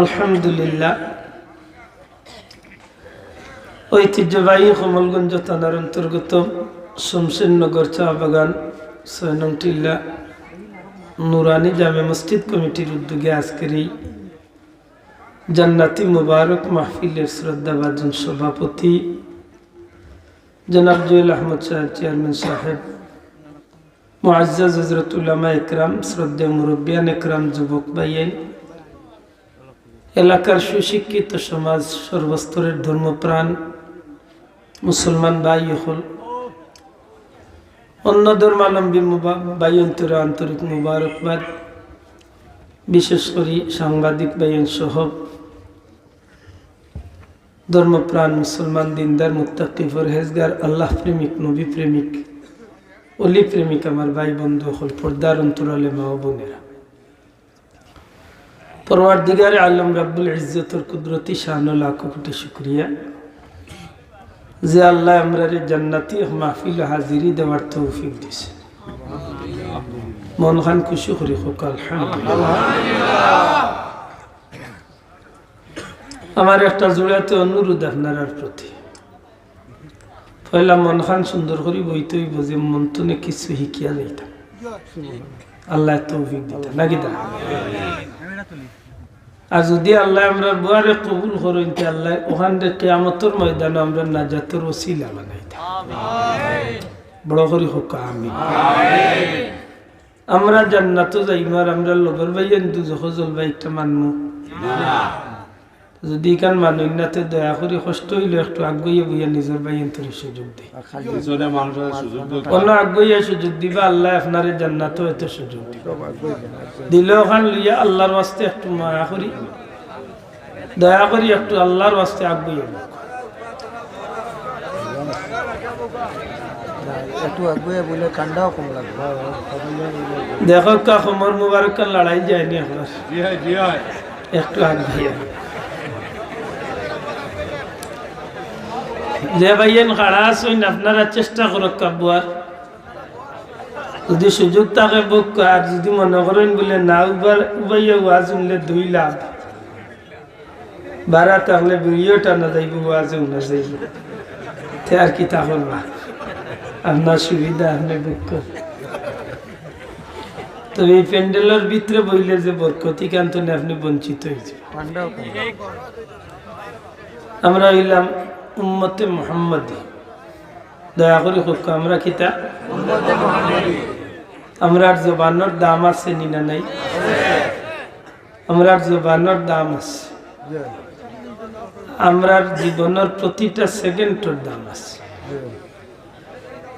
আলহামদুলিল্লাহ ঐতিহ্যবাহী কমলগঞ্জ থানার অন্তর্গত শমশেরনগর চা বাগান ৬ নং টিল্লা নুরানি জামে মসজিদ কমিটির উদ্যোগে আজকের এই জান্নাতি মুবারক মাহফিলের শ্রদ্ধাভাজন সভাপতি জনাব জুয়েল আহমদ সাহেব, চেয়ারম্যান সাহেব, মুআজ্জাজ হযরত উলামা একরাম, শ্রদ্ধেয় মুরব্বিয়ান একরাম, যুবক ভাইয়েন, এলাকার সুশিক্ষিত সমাজ, সর্বস্তরের ধর্মপ্রাণ মুসলমান ভাই হল, অন্য ধর্মাবলম্বী ভাই অন্তরে আন্তরিক মুবারকবাদ। বিশেষ করে সাংবাদিক ভাইয়েন সহ ধর্মপ্রাণ মুসলমান, দিনদার, মুত্তাকি, পরহেজগার, আল্লাহ প্রেমিক, নবী প্রেমিক, অলি প্রেমিক আমার ভাই বন্ধু হল, পর্দার অন্তরালে মা ও বোনেরা, পরওয়ারদিগারে আলম রাব্বুল ইজ্জতের কুদরতি শান লাখ কোটি শুকরিয়া যে আল্লাহ আমরারে জান্নাতি মাহফিল হাজিরি দেওয়ার তৌফিক দিয়েছে। মন খান খুশি করি হোক আলহামদুলিল্লাহ। আমার একটা জোড়াতে অনুরোধ আপনার প্রতি, পয়লা মন খান সুন্দর করি বইতেই বুঝে মন তুনে কিছু শিখিয়া যাইতাম, আল্লাহ তৌফিক দিতাম নাকি তা। আর যদি আল্লাহ আমরা বুয়ারে কবুল করেন আল্লাহ ওখান থেকে কিয়ামতের ময়দানে আমরা নাজাতের ওসিলা বানাইতাম, বড় করি হোক আমিন। আমরা জান্নাতও যাইম আর আমরা লগর ভাই দুজখ জলবাই একটা মানমু, যদি কান মানুষ নাতে দয়া করি কষ্ট হইলে একটু আগুইয়ে বইয়া নিজের ভাই এন্তরে সুযোগ দিই, আগুইয়া সুযোগ দিবা আল্লাহ আপনারে জান্নাতও এত সুযোগ দিলে ওখান লইয়া আল্লাহর ওয়াস্তে একটু মায়া করি, দয়া করি একটু আল্লাহর ওয়াস্তে আগুইয়া দেখো কা খমর মুবারক লড়াই যায়নি আপনার একটু আগুইয়া যে ভাইয়েন খাড়া আছেন আপনারা চেষ্টা করো কাবুয়ার, যদি সুযোগ থাকে বুক, আর যদি মনে করেন বলে না উবাইয়া ওয়াজ উনলে 2 লাখ বাড়া থাকলে ভিডিওটা না যাইব, ওয়াজে না যাইব, তে আর কি তা করবা, আপনার সুবিধা আপনি বুক কর। তবে এই প্যান্ডেলের ভিতরে বইলে যে বরকতি কান্তনে আপনি বঞ্চিত হয়েছে। আমরা হইলাম উম্মতে মুহাম্মাদি, দয়া করে হোক আমরা কিতা আমরার জবানের দাম আছে নিনা নাই, আমরার জবানের দাম আছে, আমরার জীবনের প্রতিটা সেকেন্ডের দাম আছে।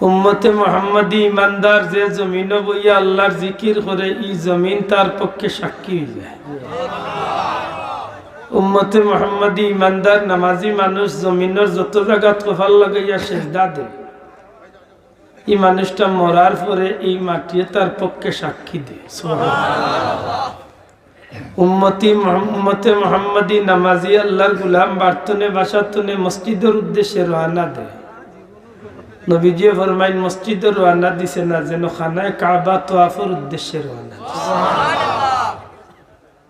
উম্মতে মুহাম্মাদি ইমানদার যে জমিন বইয়া আল্লাহর জিকির করে, এই জমিন তার পক্ষে সাক্ষী হয়ে যায়। উম্মতে মুহাম্মাদি ইমানদার নামাজি মানুষ জমিনের যত জায়গাত কপাল লাগাইয়া সেজদা দেয়, এই মানুষটা মরার পরে এই মাটিয়ে তার পক্ষে সাক্ষী দেয়। উম্মতে মুহাম্মাদি নামাজি আল্লাহর গোলাম বার্তনে বাসাতনে মসজিদের উদ্দেশ্যে রওনা দেয়। নবীজি ফরমাইন মসজিদের রওনা দিছে না যেন খানায় কাবা তোয়াফের উদ্দেশ্যে রওনা দিছে।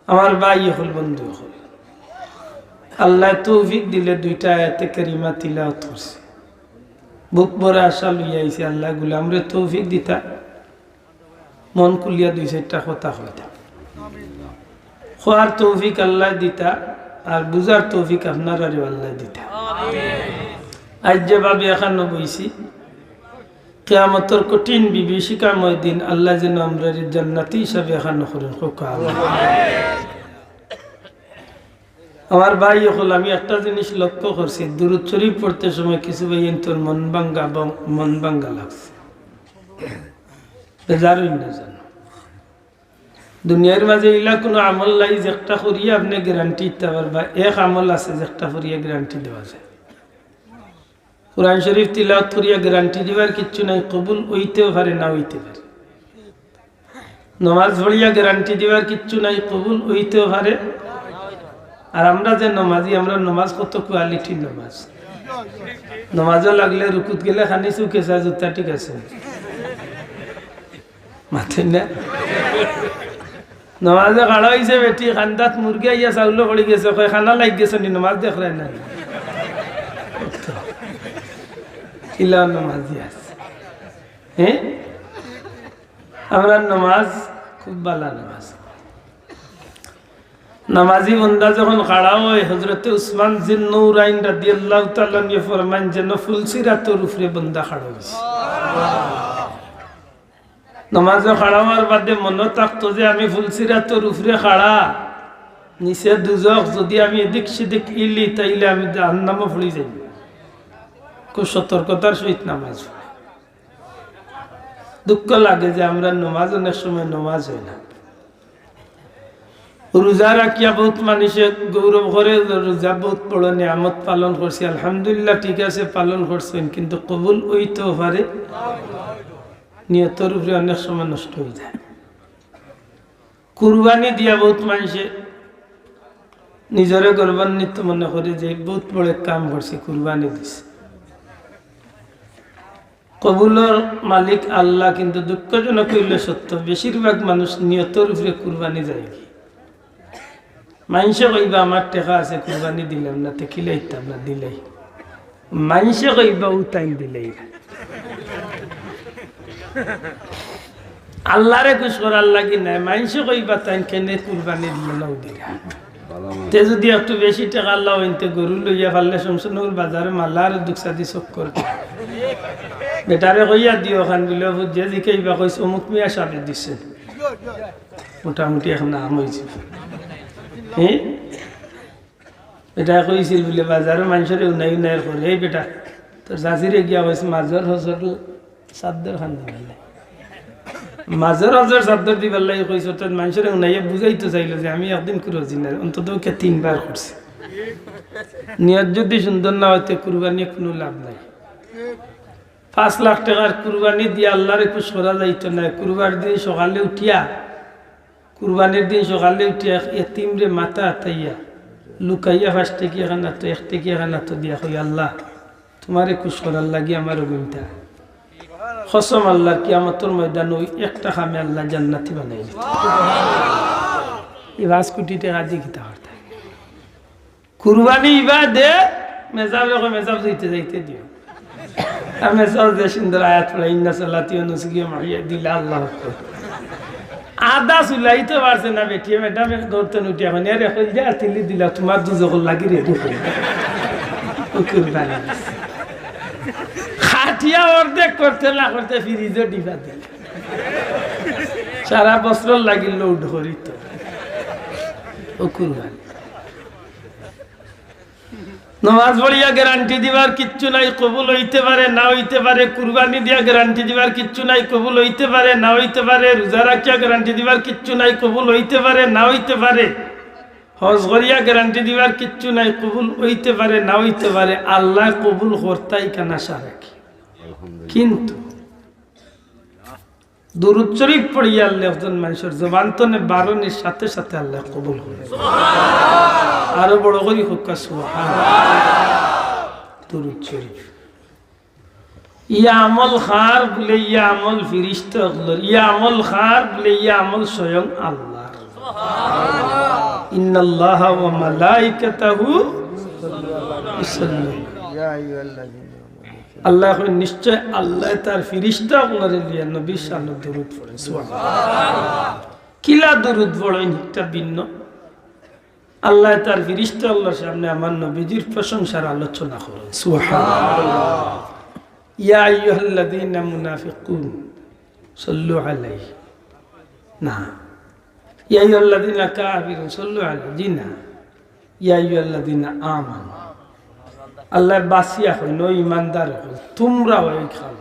আমার ভাই হল, বন্ধু হল, আল্লাহ তৌফিক দিলে 2টা আয়াতে কারিমা তিলাওয়াত করছে, বুক ভরে আশা লইয়া আইছে আল্লাহ গোলামরে তৌফিক দিতা, মন খুলিয়া 2-4টা কথা হইতা, খোয়ার তৌফিক আল্লাহ দিতা, আর বুঝার তৌফিক আপনার আরে আল্লাহ দিতা। আজ যেভাবে এখানে বইছি কিয়ামতের কঠিন বিভীষিকাময় দিন আল্লাহ যেন আমরা জান্নাতি হিসাবে এখানে করেন। আমার ভাই হল, আমি একটা জিনিস লক্ষ্য করছি, দুরূদ শরীফ পড়তে সময় কিছু ভাই তোর মন ভাঙ্গা লাগছে, বেজারই না জানো। দুনিয়ার মাঝে ইলা কোনো আমল নাই যে একটা করিয়া আপনি গ্যারান্টি দিতে পারবা, এক আমল আছে যে একটা করিয়া গ্যারান্টি দেওয়া যায়। কোরআন শরীফ তিলাওয়াত করিয়া গ্যারান্টি দিবার কিচ্ছু নাই, কবুল হইতেও পারে না হইতে পারে। নমাজ পড়িয়া গ্যারান্টি দিবার কিচ্ছু নাই, কবুল হইতেও পারে। আর আমরা যে নমাজি, আমরা নমাজ কত কোয়ালিটির নমাজ, নমাজও লাগলে রুকুত গেলে খানি চুকেছা জুতা ঠিক আছে মাথে না, নমাজে খাড়া হয়েছে বেটি খান্দাত মুরগি আইয়া চাউল পড়ে গেছে কয় খানা লাগ গেছে নি নমাজ দেখ রে না কিলা নমাজি আছে হ্যাঁ আমরা নমাজ খুব ভালো নামাজ নামাজি বন্দা যখন খাড়া হয় হযরতে উসমান জিন নূরাইন রাদিয়াল্লাহু তাআলা নিয়ে ফরমান যেন ফুলসিরাতের উপরে বন্দা খাড়া হইছে নামাজে খাড়া হওয়ার বাদে মনে থাকতো যে আমি ফুলসিরাতের উপরে খাড়া নিচে দুজক যদি আমি এদিক সেদিক ইলি তাইলে আমি জাহান্নামে পড়ে যাই খুব সতর্কতার সহিত নামাজ পড়ে দুঃখ লাগে যে আমরা নামাজ অনেক সময় নামাজ হয় না রোজা রাখিয়া বহুত মানুষে গৌরব করে রোজা বহুত বড় নিয়ামত পালন করছে আলহামদুলিল্লাহ ঠিক আছে পালন করছেন কিন্তু কবুল হইতেও পারে নিয়তের উপরে অনেক সময় নষ্ট হয়ে যায় কুরবানি দিয়া বহুত মানুষে নিজরে গৌরবান্বিত মনে করে যে বহুত বড় কাম করছে কুরবানি দিছে কবুলের মালিক আল্লাহ কিন্তু দুঃখজনক হইলে সত্য বেশিরভাগ মানুষ নিয়তের উপরে কুরবানি যায় কি মানুষে কইবা আমার টাকা আছে কুরবানি দিলাম না তে খিলাইতাম না দিলাই মানুষে কইবা উতাইন দিলাই আল্লাহরে খুশ করার লাগি নাই মানুষে কইবা তাই কেনে কুরবানি দিল না দিলা তে যদি একটু বেশি টাকা আল্লাহ হইতে গরু লইয়া পারলে শমশনগর বাজারে মাল্লার দুঃসাদি চক্কর বেটারে কইয়া দিও খান বলে যে জিকাইবা কইছে অমুক মিয়া সাবে দিছে মোটামুটি এখন নাম হয়েছে হ্যাঁ বেটা কইছিল বলে বাজারে মানুষের উনাই উনাই করে এই বেটা তোর চাষিরে গিয়া কইছে মাজর হজর চাদর খান দিবালে মাজর হজর চাদর দিবার লাগে কইছে তোর মানুষের উনাইয়ে বুঝাইতে চাইলো যে আমি একদিন করছি না অন্তত ওকে 3 বার করছি নিয়ত যদি সুন্দর না হইতে কুরবানি কোনো লাভ নাই 5 লাখ টাকার কুরবানি দিয়ে আল্লাহরে খুশ করা যাইতো না কুরবানির দিন সকালে উঠিয়া কুরবানির দিন সকালে উঠিয়া এতিমরে মাথা আতাইয়া লুকাইয়া 5 টাকা খানা তো 1 টাকা খানা তো দিয়া কই আল্লাহ তোমারে খুশ করার লাগি আমার অভিনতা কসম আল্লাহ কিয়ামতের ময়দানে ওই একটা খামে আল্লাহ জান্নাতি বানাই দিত এই 5 কোটি টাকা দিয়ে কিতা করতে কুরবানি ইবাদে মেজাব যাইতে দিও আমি সব যে সুন্দর আয়াত পড়া ইন্না সালাতি ওয়া নুসুকি ওয়া মাহিয়া দিলা আল্লাহ আদা সুলাইতে পারছে না বেটি ম্যাডাম গর্তন উঠি এখন এর এখন যা তিলি দিলা তোমার দুজকল লাগি রেডি করে কুরবানি খাটিয়া অর্ধেক করতে না করতে ফ্রিজে ডিবা দিল সারা বছর লাগিল লোড করিত ও কুরবানি নামাজ পড়িয়া গ্যারান্টি দিবার কিচ্ছু নাই কবুল হইতে পারে না হইতে পারে কুরবানি দিয়া গ্যারান্টি দিবার কিচ্ছু নাই কবুল হইতে পারে না হইতে পারে রোজা রাখিয়া গ্যারান্টি দিবার কিচ্ছু নাই কবুল হইতে পারে না হইতে পারে হজ করিয়া গ্যারান্টি দিবার কিচ্ছু নাই কবুল হইতে পারে না হইতে পারে আল্লাহ কবুল করতাই কেন আশা রাখি কিন্তু দুরূদ শরীফ পড়িয়া আল্লাহ একজন মানুষের জবান তনে বারণের সাথে সাথে আল্লাহ কবুল করে আরো বড় করি হুক্কা দুরূদ শরীফ ইয়া আমল খার বলে ইয়া আমল ফিরিস্তা ইয়া আমল খার বলে ইয়া আমল স্বয়ং আল্লাহ ইন্নাল্লাহা ওয়া মালাইকাতাহু ইউসাল্লুনা ইয়া আইয়ুহাল্লাযীনা আল্লাহ নিশ্চয় আল্লাহ তার ফিরিস্তাগুলোরে দিয়ে নবীর সামনে দরুদ পড়ে সুবহানাল্লাহ কিলা দরুদ পড়েন একটা ভিন্ন আল্লাহ তার ফিরিস্তাগুলোর সামনে আমার নবীজির প্রশংসার আলোচনা করেন সুবহানাল্লাহ ইয়া আইয়ুহাল্লাযীনা মুনাফিকুন সাল্লু আলাইহি না ইয়া আইয়ুহাল্লাযীনা কাফিরুন সাল্লু আলাইহি জিনা ইয়া আইয়ুহাল্লাযীনা আমানু আল্লাহ বাসিয়া হইল ইমানদার হইল তোমরা ওই খাল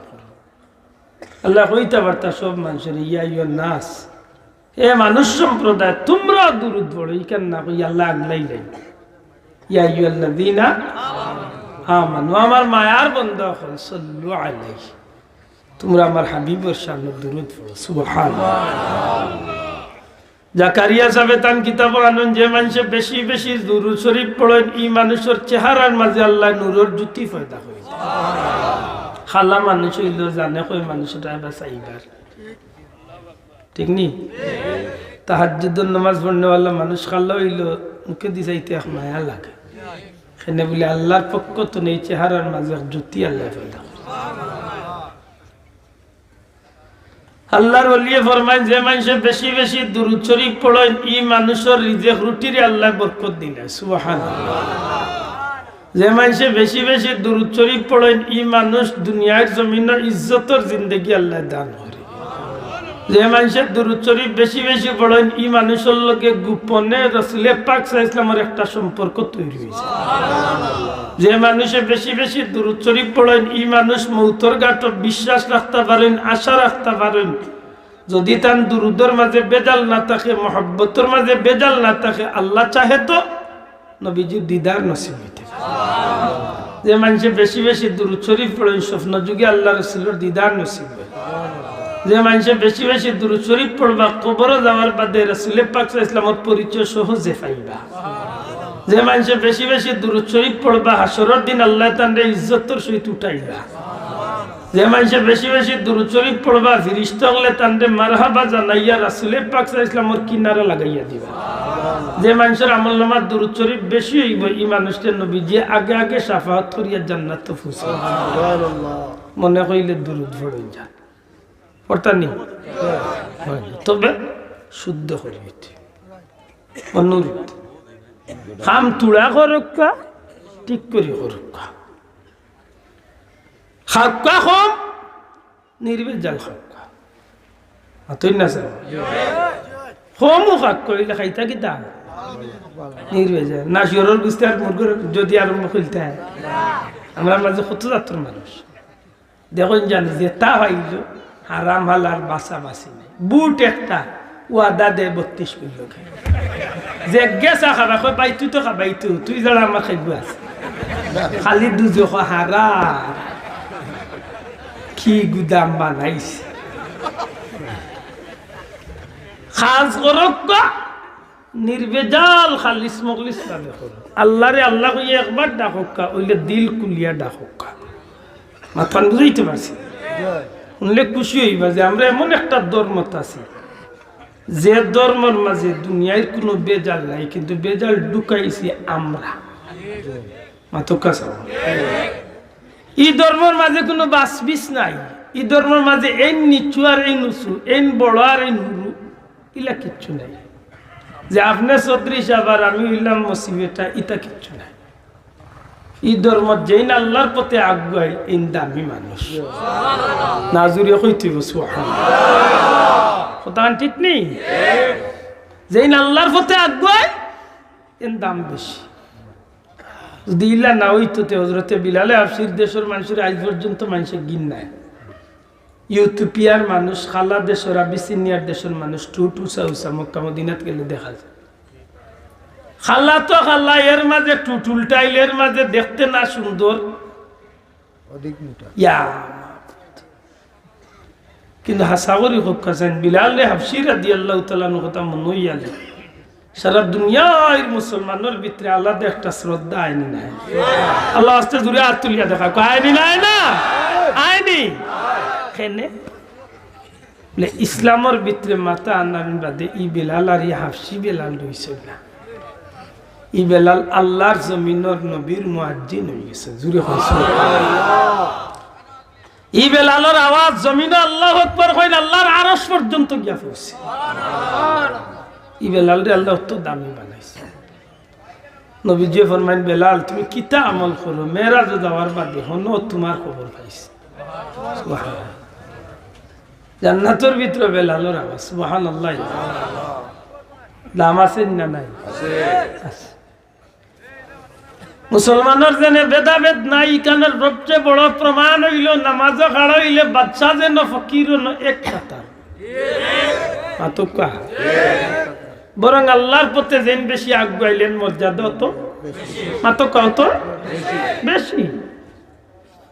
আল্লাহ হইতে পারতা সব মানুষের ইয়া ইয়া নাস এ মানুষ সম্প্রদায় তোমরা দুরূদ পড়ো ইকান না কই আল্লাহ আগলাই লাই ইয়া আইয়ুহাল্লাযীনা আমানু আমার মায়ার বান্দা হল সাল্লু আলাইহি তোমরা আমার হাবিবের সামনে দুরূদ পড়ো সুবহানাল্লাহ জাকারিয়া সাহেব তান কিতাব আনন যে মানুষে বেশি বেশি দুরূদ শরীফ পড়েন এই মানুষের চেহারার মাঝে আল্লাহ নূরের জ্যোতি পয়দা করে খালা মানুষ হইল জানে কই মানুষটা এবার চাইবার ঠিক নি তাহাজ্জুদের নামাজ পড়নেওয়ালা মানুষ খাল্লা হইল মুখে দি যাইতে এক মায়া লাগে এখানে বলে আল্লাহর পক্ষ তো নেই চেহারার মাঝে জ্যোতি আল্লাহ পয়দা আল্লাহর ওলিয়ে ফরমায় যে মানুষে বেশি বেশি দুরূদ শরীফ পড়েন ই মানুষের রিজিক রুটিরে আল্লাহ বরকত দিলেন সুবহানাল্লাহ যে মানুষে বেশি বেশি দুরূদ শরীফ পড়েন ই মানুষ দুনিয়ার জমিনের ইজ্জতের জিন্দেগি আল্লাহ দান করে যে মানুষে দুরূদ শরীফ বেশি বেশি পড়েন ই মানুষের লগে গোপনে রাসূল পাক সাল্লাল্লাহু আলাইহি ওয়াসাল্লামের একটা সম্পর্ক তৈরি হয়েছে যে মানুষে বেশি বেশি দুরূদ শরীফ পড়েন ই মানুষ মৌতের ঘাটে বিশ্বাস রাখতে পারেন আশা রাখতে পারেন যদি তার দুরুদের মাঝে বেজাল না থাকে মহব্বতের মাঝে বেজাল না থাকে আল্লাহ চাহে তো নবীজির দিদার নসিব হইতে যে মানুষে বেশি বেশি দুরূদ শরীফ পড়েন স্বপ্ন যুগে আল্লাহ রাসূলের দিদার নসিব হয় যে মানুষে বেশি বেশি দুরূদ শরীফ পড়বা কবরে যাওয়ার বাদে রাসূল পাক সাল্লাল্লাহু আলাইহি ওয়াসাল্লামের পরিচয় সহজে পাইবা যে মানুষে বেশি বেশি দুরূদ শরীফ পড়বা হাসরের দিন আল্লাহ তাআলা ইজ্জতের সহিত উঠাইবা যে মানুষে বেশি বেশি দুরূদ শরীফ পড়বা ফেরেশতা হলে তাঁদের মারহাবা জানাইয়া রাসূল পাক সাল্লাল্লাহু আলাইহি ওয়াসাল্লামের কিনারে লাগাইয়া দিবা যে মানুষের আমলনামার দুরূদ শরীফ বেশি হইব এই মানুষের নবীজি আগে আগে শাফাআত করিয়া জান্নাতে পৌঁছাবে সুবহানাল্লাহ মনে কইলে দুরূদ পড়ুন যা পড়তানি তবে শুদ্ধ করিবে অনুরোধ খাম তুড়া করুকা ঠিক করি করুকা খাক্কা কম নির্বেজাল খাক্কা আতই না স্যার কমও খাক করিলে খাইতা কিতা নির্বেজাল না শিওরের বুঝতে আর মুরগের যদি আরম্ভ খুলতে হয় আমরা মাঝে কত যাত্রার মানুষ দেখুন জানি যে তা হইল হারাম হালার বাসা বাসি নাই বুট একটা ওয়াদা দে 32 মিল লোক যে গেছা খাবা কই পাই তুই তো খাবাই তুই যারা আমার খাইবো আছে খালি দুজো হারা কি গুদাম বানাইছে খাস করক নির্বেজাল খালিস মখলিস না দেখো আল্লাহরে আল্লাহ কই একবার ডাককা ওইলে দিল কুলিয়া ডাককা মাথান বুঝাইতে পারছি শুনলে খুশি হইবা যে আমরা এমন একটা ধর্মত আছি যে ধর্মের মাঝে দুনিয়ার কোনো বেজাল নাই কিন্তু বেজাল ঢুকাইছি আমরা মাতকা সাব এই ধর্মের মাঝে কোনো বাসবিস নাই এই ধর্মের মাঝে এই নিচু আর এই নুচু এই বড় আর এই নুরু ইলা কিচ্ছু নাই যে আপনি চৌধুরী সাহেব আর আমি হইলাম মসিবেটা ইটা কিচ্ছু নাই এই ধর্ম যেইন আল্লাহর পথে আগুয়াই এই দামি মানুষ নাজুরিয়া কইতে কথা ঠিক নেই যেইন আল্লাহর পথে আগুয়াই এর দাম বেশি যদি ইলা না হইতো হজরতে বিলালে হাফসির দেশের মানুষের আজ পর্যন্ত মানুষের গিন নাই ইউথোপিয়ার মানুষ খালা দেশের আবিসিনিয়ার দেশের মানুষ টুটুসা উসা মক্কা মদিনাত গেলে দেখা যায় খাল্লা তো খাল্লা এর মাঝে টুটুলটাইল এর মাঝে দেখতে না সুন্দর কিন্তু হাসাগরি হকাছেন বিলালে হাফসি রাদিয়াল্লাহু তাআলা আনহু কথা মনে হইয়ালে সারা দুনিয়ার মুসলমানের ভিতরে আলাদা একটা শ্রদ্ধা আইনি নাই আল্লাহ আস্তে জুড়ে হাত তুলিয়া দেখা আইনি নাই না আইনি কেনে বলে ইসলামের ভিতরে মাথা আনার বাদে ই বেলাল আর ই হাফসি বেলাল রইছে না ই বেলাল আল্লাহর জমিনের নবীর মুয়াজ্জিন হয়ে গেছে জুড়ে হইছে ই বেলালের আওয়াজ জমিনে আল্লাহু আকবার কইন আল্লাহর আরশ পর্যন্ত গিয়া পৌঁছে ই বেলাল রে আল্লাহ তো দামি বানাইছে নবীজি ফরমাইন বেলাল তুমি কিতা আমল করো মেরাজ যাওয়ার বাদে হনো তোমার খবর পাইছে সুবহানাল্লাহ জান্নাতের ভিতরে বেলালের আওয়াজ সুবহানাল্লাহ দাম আছে না নাই আছে মুসলমানের জন্য ভেদাভেদ নাই কারণ সবচেয়ে বড় প্রমাণ হইল নামাজ খাড়া হইলে বাচ্চা যেন ফকির এক কথা মাতুকা বরং আল্লাহর পথে যেন বেশি আগুয়াইলেন মর্যাদা তো মাতুকা তো বেশি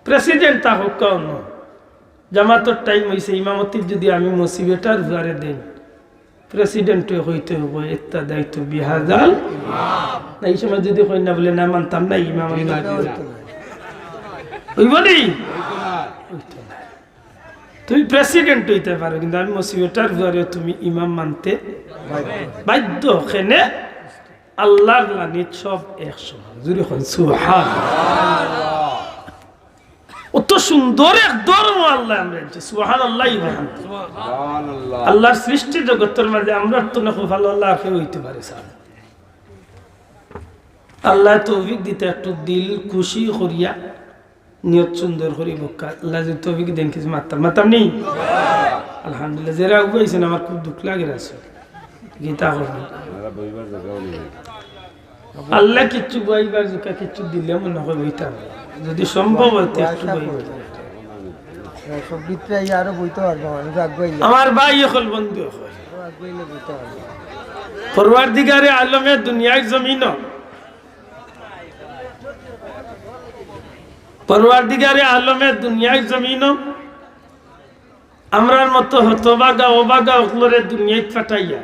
প্রেসিডেন্ট তা হোক কাউন জামাতের টাইম হয়েছে ইমামতির যদি আমি মুসিবেটার ঘরে দেই প্রেসিডেন্ট হইতে হবে একটা দায়িত্ব বিহাজাল না এই সময় যদি কই না বলে না মানতাম না ইমাম তুমি প্রেসিডেন্ট হইতে পারো, কিন্তু আমি মুসিবতার ঘরে তুমি ইমাম মানতে বাধ্য। খেনে আল্লাহর লানিত সব একসমান। জুড়ে সুবহানাল্লাহ। অত সুন্দর এক ধর্ম আল্লাহ আমরা সুবহানাল্লাহ। আল্লাহর সৃষ্টি জগতের মাঝে আমরা তো না খুব ভালো আল্লাহ হইতে পারে স্যার। আল্লাহ তৌফিক দিতে একটু দিল খুশি করিয়া নিয়ত সুন্দর করি বক্কা আল্লাহ যদি তৌফিক দেন কিছু মাতাম নেই আলহামদুলিল্লাহ। যারা উগাইছেন আমার খুব দুঃখ লাগে আছে গীতা করবেন আল্লাহ কিচ্ছু বইবার জোকা কিচ্ছু দিলে মনে হয় বইতে যদি সম্ভব হইতে একটু বইবার আমার ভাই হল বন্ধু পরওয়ারদিগারে আলমে দুনিয়ার জমিন পরওয়ারদিগারে আলমে দুনিয়ার জমিন আমরার মতো হতবাগা ওবাগা ওগুলোরে দুনিয়ায় ফাটাইয়া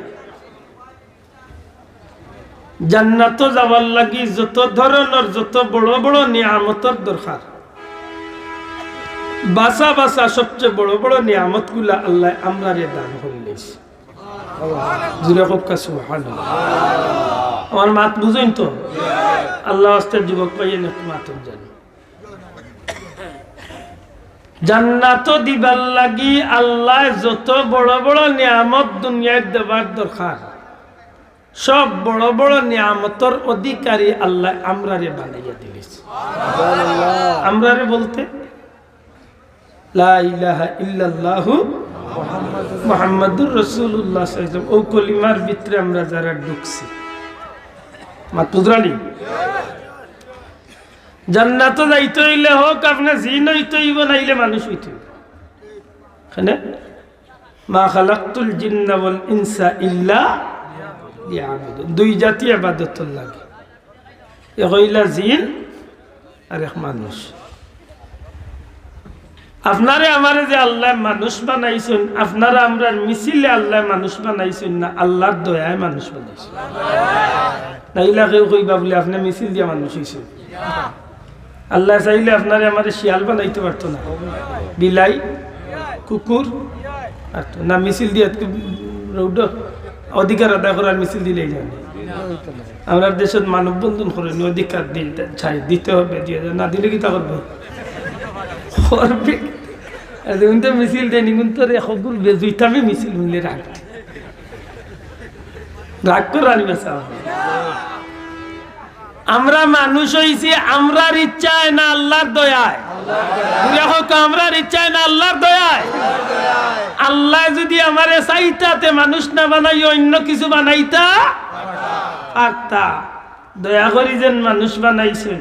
জান্নাত যাওয়ার লাগি যত ধরনের যত বড় বড় নিয়ামতের দরকার বাসা বাসা সবচেয়ে বড় বড় নিয়ামত গুলা আল্লাহ আমরারে দান করিলেছে। আমার মাত বুঝেন তো আল্লাহ আস্তে যুবক পাইয়েন মাত জানি জান্নাত দিবার লাগি আল্লাহ যত বড় বড় নিয়ামত দুনিয়ায় দেবার দরকার সব বড় বড় নিয়ামতের অধিকারী আল্লাহ আমরারে বানাইয়া দিয়েছে। আমরারে বলতে লা ইলাহা ইল্লাল্লাহু মুহাম্মাদুর রাসূলুল্লাহ সাল্লাল্লাহু আলাইহি ওয়াসাল্লাম ও কলিমার ভিতরে আমরা যারা ঢুকছি মাতুদ্রানি জান্নাত যাইতে হইলে হোক আপনি জিন হইতে হইব নাইলে মানুষ হইতে হইব। এখানে মা খালাকতুল জিন্না ওয়াল ইনসা ইল্লা লিয়াবুদুন দুই জাতি ইবাদতের লাগে এক হইলা জিন আর এক মানুষ। আপনারে আমারে যে আল্লাহ মানুষ বানাইছেন আপনারা আমরা মিছিলে আল্লাহ মানুষ বানাইছেন না আল্লাহর দয়ায় মানুষ বানাইছেন নাইলা কেউ কইবা বলে আপনি মিছিল দিয়া মানুষ হইছেন। আল্লাহ চাইলে আপনারে আমারে শিয়াল বানাইতে পারতো না বিলাই কুকুর আর না মিছিল দিয়া রৌড অধিকার আদায় করার মিছিল দিলেই জানে। আমরা দেশের মানব বন্ধন করেন অধিকার দিতে হবে দিয়ে না দিলে কি তা করবে মিছিল দেয়নি কিন্তু সকল বেজুইতামে মিছিল হইলে রাগ রাগ করে আনবে। আমরা মানুষ হইছি আমরার ইচ্ছায় না আল্লাহর দয়ায়। আমরার ইচ্ছায় না আল্লাহর দয়ায়। আল্লাহ যদি আমারে চাইতাতে মানুষ না বানাই অন্য কিছু বানাইতা পারতা। দয়া করি যেন মানুষ বানাইছেন।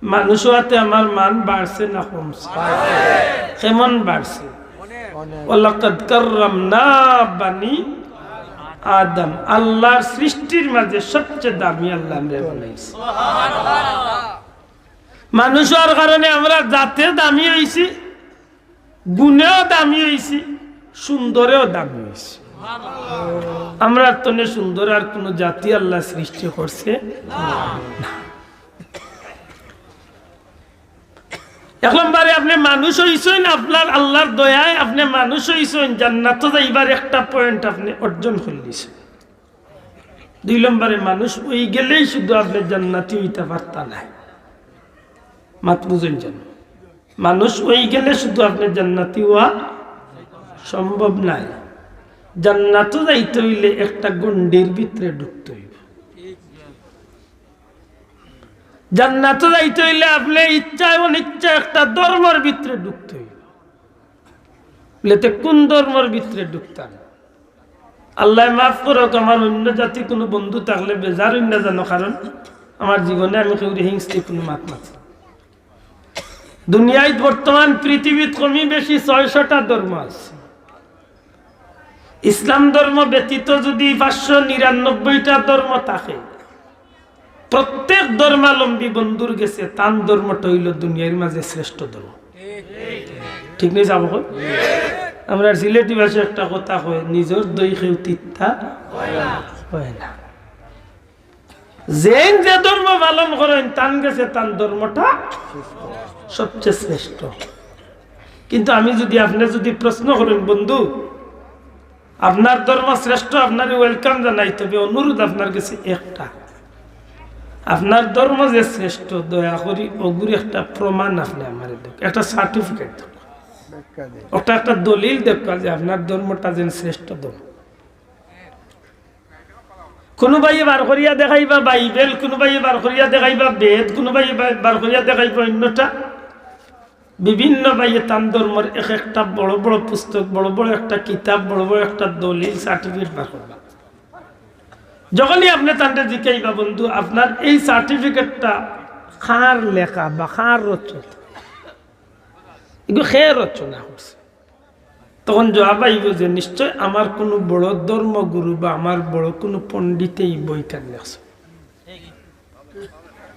মানুষ হতে আমার মান বাড়ছে না কমছে? কেমন বাড়ছে? ওয়ালাকাদ কাররামনা বানি আদম। আল্লাহর সৃষ্টির মাঝে সবচেয়ে দামি আল্লাহ আমরা বানাইছি। মানুষ হওয়ার কারণে আমরা জাতে দামি হইছি, গুণেও দামি হইছি, সুন্দরেও দামি হইছি। আমরা তো সুন্দর আর কোন জাতি আল্লাহ সৃষ্টি করছে না। এক নম্বরে আপনি মানুষ হইছেন আপনার আল্লাহর দয়ায়, আপনি মানুষ হইছেন জান্নাত যাইবার একটা পয়েন্ট আপনি অর্জন করে দিয়েছেন। দুই নম্বরে মানুষ ওই গেলেই শুধু আপনি জান্নাতি হইতে পারতা না। মাত বুঝেন যেন মানুষ ওই গেলে শুধু আপনি জান্নাতি হওয়া সম্ভব নাই। জান্নাত যাইতে হইলে একটা গণ্ডির ভিতরে ঢুকতে হইব। জান্নাত যাইতে হইলে আপনি ইচ্ছায় অনিচ্ছায় একটা ধর্মের ভিতরে ঢুকতে হইব। বলেতে কোন ধর্মের ভিতরে ঢুকতাম? আল্লাহ মাফ করুক, আমার অন্য জাতি কোনো বন্ধু থাকলে বেজার অন্য জানো, কারণ আমার জীবনে আমি কেউ হিংস্তি কোনো মাত মাত্র। দুনিয়ায় বর্তমান পৃথিবীত কমই বেশি ৬০০টা ধর্ম আছে। ইসলাম ধর্ম ব্যতীত যদি ৫৯৯টা ধর্ম থাকে, প্রত্যেক ধর্মাবলম্বী বন্ধুর গেছে তান ধর্মটা হইল দুনিয়ার মাঝে শ্রেষ্ঠ ধর্ম। ঠিক নেই যাব? আমরা সিলেটি ভাষায় একটা কথা হয়, নিজের দই খেউ তিতা হয় না। যে ধর্ম পালন করেন তান গেছে তান ধর্মটা সবচেয়ে শ্রেষ্ঠ। কিন্তু আমি যদি আপনি যদি প্রশ্ন করেন বন্ধু আপনার ধর্ম শ্রেষ্ঠ, আপনার ওয়েলকাম জানাই, তবে অনুরোধ আপনার কাছে একটা, আপনার ধর্ম যে শ্রেষ্ঠ দয়া করি ওগুলি একটা প্রমাণ আপনি আমার একটা সার্টিফিকেট ওটা একটা দলিল দেখা যে আপনার ধর্মটা যেন শ্রেষ্ঠ ধর্ম। কোনোবাই বার করিয়া দেখাইবা বাইবেল, কোনোবাই বার করিয়া দেখাইবা বেদ, কোনোবাই বার করিয়া দেখাইবা অন্যটা, বিভিন্ন বাইয়ে তান ধর্মের এক একটা বড় বড় পুস্তক, বড় বড় একটা কিতাব, বড় বড় একটা দলিল সার্টিফিকেট বার করবা। যখনই আপনি তান্ডে জিকাইবা বন্ধু আপনার এই সার্টিফিকেটটা খার লেখা বা খার রচনা, এগুলো খেয়ে রচনা করছে, তখন জবাব আইব যে নিশ্চয় আমার কোনো বড় ধর্মগুরু বা আমার বড় কোনো পণ্ডিতে এই বইটা লেখছে,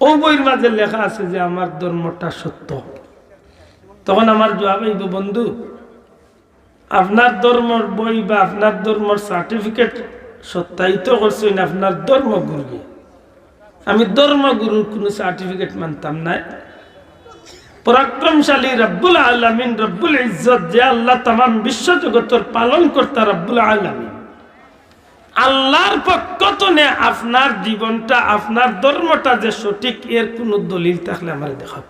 ও বইয়ের মাঝে লেখা আছে যে আমার ধর্মটা সত্য। তখন আমার জবাব আইব বন্ধু আপনার ধর্মের বই বা আপনার ধর্মের সার্টিফিকেট সত্যায়িত করছেন আপনার ধর্মগুরু, আমি ধর্মগুরুর কোনো সার্টিফিকেট মানতাম না। পরাক্রমশালী রব্বুল আলামিন, রব্বুল ইজ্জত, যে আল্লাহ তামাম বিশ্ব জগতের পালন কর্তা রব্বুল আলামিন, আল্লাহর পক্ষ থেকে আপনার জীবনটা আপনার ধর্মটা যে সঠিক এর কোনো দলিল থাকলে আমার দেখাও।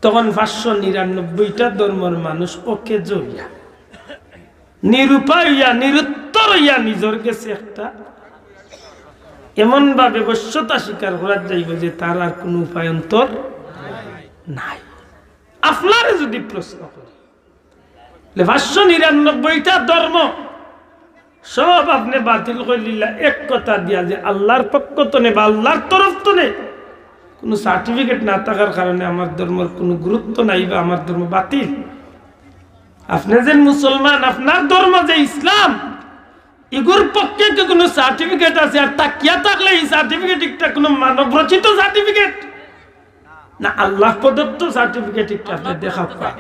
তখন 599টা ধর্মের মানুষ ওকে জড়িয়া নিরুপায় হইয়া নিরুত্তর হইয়া নিজের কাছে একটা এমন ভাবে বশ্যতা স্বীকার করা যাইব যে তার আর কোনো উপায়ন্তর নাই। আপনার যদি প্রশ্ন করি 599টা ধর্ম সব আপনি বাতিল করে দিলা এক কথা দিয়া যে আল্লাহর পক্ষ থেকে বা আল্লাহর তরফ থেকে কোনো সার্টিফিকেট না থাকার কারণে আমার ধর্মের কোনো গুরুত্ব নাই বা আমার ধর্ম বাতিল। আপনি যে মুসলমান, আপনার ধর্ম যে ইসলাম, এগুর পক্ষে কি কোনো সার্টিফিকেট আছে? আর তাকিয়া থাকলে এই সার্টিফিকেটটা কোনো মানব রচিত সার্টিফিকেট না আল্লাহ প্রদত্ত সার্টিফিকেট আপনি দেখা পান।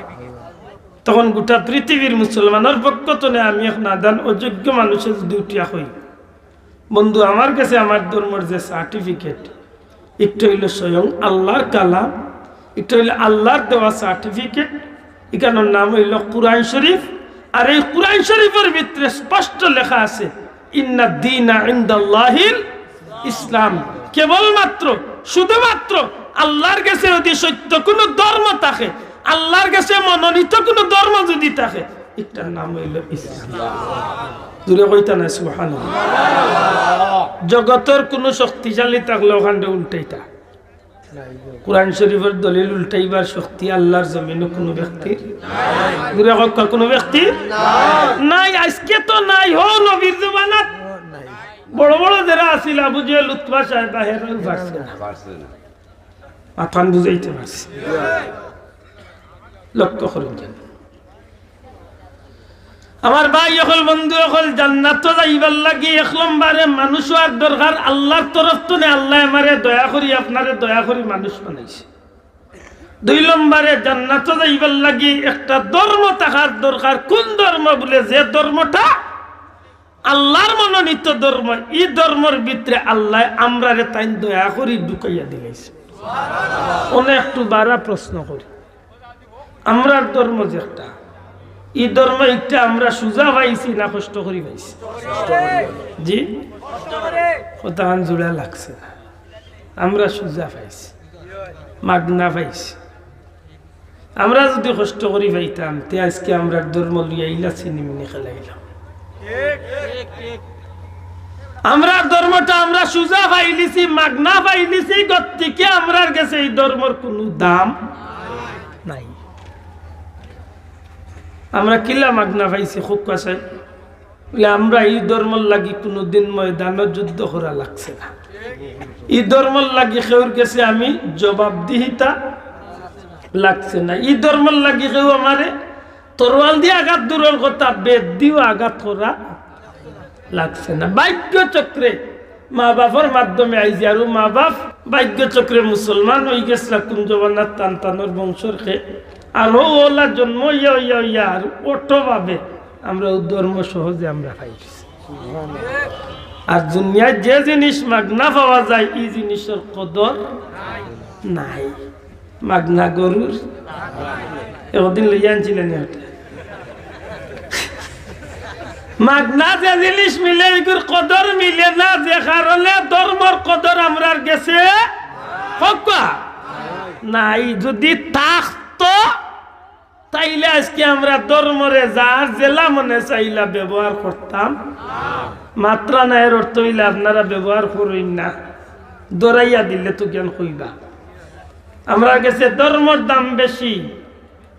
তখন গোটা পৃথিবীর মুসলমানের পক্ষ থেকে আমি এক নাদান অযোগ্য মানুষের যদি উঠিয়া হই বন্ধু আমার কাছে আমার ধর্মের যে সার্টিফিকেট একটা হইল স্বয়ং আল্লাহর কালাম, একটা হইল আল্লাহর দেওয়া সার্টিফিকেট, এখানের নাম হইল কুরআন শরীফ। আর এই কুরআন শরীফের ভিতরে স্পষ্ট লেখা আছে ইন্না দীনা ইনদাল্লাহিল ইসলাম, কেবলমাত্র শুধুমাত্র আল্লাহর কাছে যদি সত্য কোনো ধর্ম থাকে, আল্লাহর কাছে মনোনীত কোনো ধর্ম যদি থাকে, এটার নাম হইল ইসলাম। দূরে কইতা না সুবহানাল্লাহ। জগতের কোনো শক্তিশালী থাকলে ওখানে উল্টাইতা, কুরআন শরীফের দলিল উল্টাইবার শক্তি আল্লাহর জমিনে কোনো ব্যক্তির দূরে হক কোনো ব্যক্তির নাই। আজকে তো নাই, হো নবীর জমানাত বড় বড় যারা আছিল আবু জেহেল উতবা সাহেব বাহিরেও পারছে না, মাথান বুঝাইতে পারছে। লক্ষ্য করুন আমার ভাই সকল বন্ধু সকল, জান্নাত যাইবার লাগি এক নম্বরে মানুষ হওয়ার দরকার আল্লাহর তরফ থেকে। আল্লাহ আমারে দয়া করি আপনারে দয়া করি মানুষ বানাইছে। 2 নম্বরে জান্নাত যাইবার লাগি একটা ধর্ম থাকার দরকার। কোন ধর্ম? বলে যে ধর্মটা আল্লাহর মনোনীত ধর্ম, এই ধর্মের ভিতরে আল্লাহ আমরারে তাই দয়া করি ঢুকাইয়া দিলাইছে। অনেক একটু বারা প্রশ্ন করি, আমরার ধর্ম যেটা, এই ধর্ম একটা আমরা সুজা পাইছি না কষ্ট করি পাইছি? জি কতক্ষণ জোড়া লাগছে না, আমরা সুজা পাইছি, মাগনা পাইছি। আমরা যদি কষ্ট করি পাইতাম তে আজকে আমরা ধর্ম লিয়াইলা চিনিমিনি খেলাইলাম। আমরা ধর্মটা আমরা সুজা পাইলিছি, মাগনা পাইলিছি, গতিকে আমরার কাছে এই ধর্মের কোনো দাম নাই। আমরা কিলা মাগনা পাইছি খুব কাছে বলে আমরা এই ধর্মের লাগি কোনোদিন ময়দানে যুদ্ধ করা লাগছে না। এই ধর্মের লাগি কেউর কাছে আমি জবাবদিহিতা লাগছে না। এই ধর্মের লাগি কেউ আমারে তরোয়াল দিয়ে আঘাত দূরের কথা বেদ দিয়েও আঘাত করা লাগছে না। ভাগ্য চক্রে মা বাপের মাধ্যমে আইজি, আর মা বাপ ভাগ্য চক্রে মুসলমান হয়ে গেছিল কোন জবানার টানটানোর বংশর খে, আর ওলা জন্ম ইয়া ইয়া ইয়া আর অটো ভাবে আমরা ধর্ম সহজে আমরা পাইছি। আর দুনিয়ায় যে জিনিস মাগনা পাওয়া যায় এই জিনিসের কদর নাই। মাগনা গরুর একদিন লইয়া আনছিলেন মাগনা যে জিনিস মিলে এগুর কদর মিলে না, যে কারণে ধর্মর কদর আমরার গেছে নাই। যদি থাকতো তাইলে আজকে আমরা ধর্মরে যার জেলা মনে চাইলা ব্যবহার করতাম। মাত্রা না, এর অর্থ হইলে আপনারা ব্যবহার করুন না, দৌড়াইয়া দিলে তো জ্ঞান হইবা। আমরা কাছে ধর্মর দাম বেশি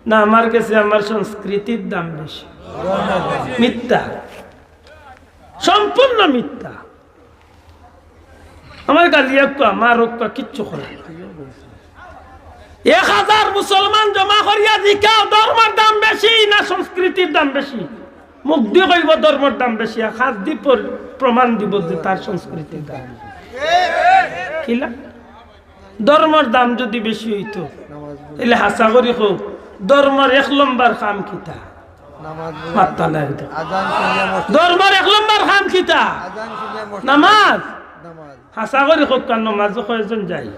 না, আমার কাছে আমার সংস্কৃতির দাম বেশি? মিথ্যা, সম্পূর্ণ মিথ্যা। আমার গালিয়া আমার কিচ্ছু করে 1000 মুসলমান জমা করিয়া দিকা ধর্মের দাম বেশি না সংস্কৃতির দাম বেশি? মুখ দিয়ে কইব ধর্মের দাম বেশি, হাত দি প্রমাণ দিব যে তার সংস্কৃতির দাম কিলা। ধর্মের দাম যদি বেশি হইতো তাহলে হাসা করি হোক ধর্মের 1 নম্বর খাম কিতা? ধর্মের 1 নম্বর খাম কিতা? নামাজ। হাসা করি হোক কার নামাজ কয়জন যাই?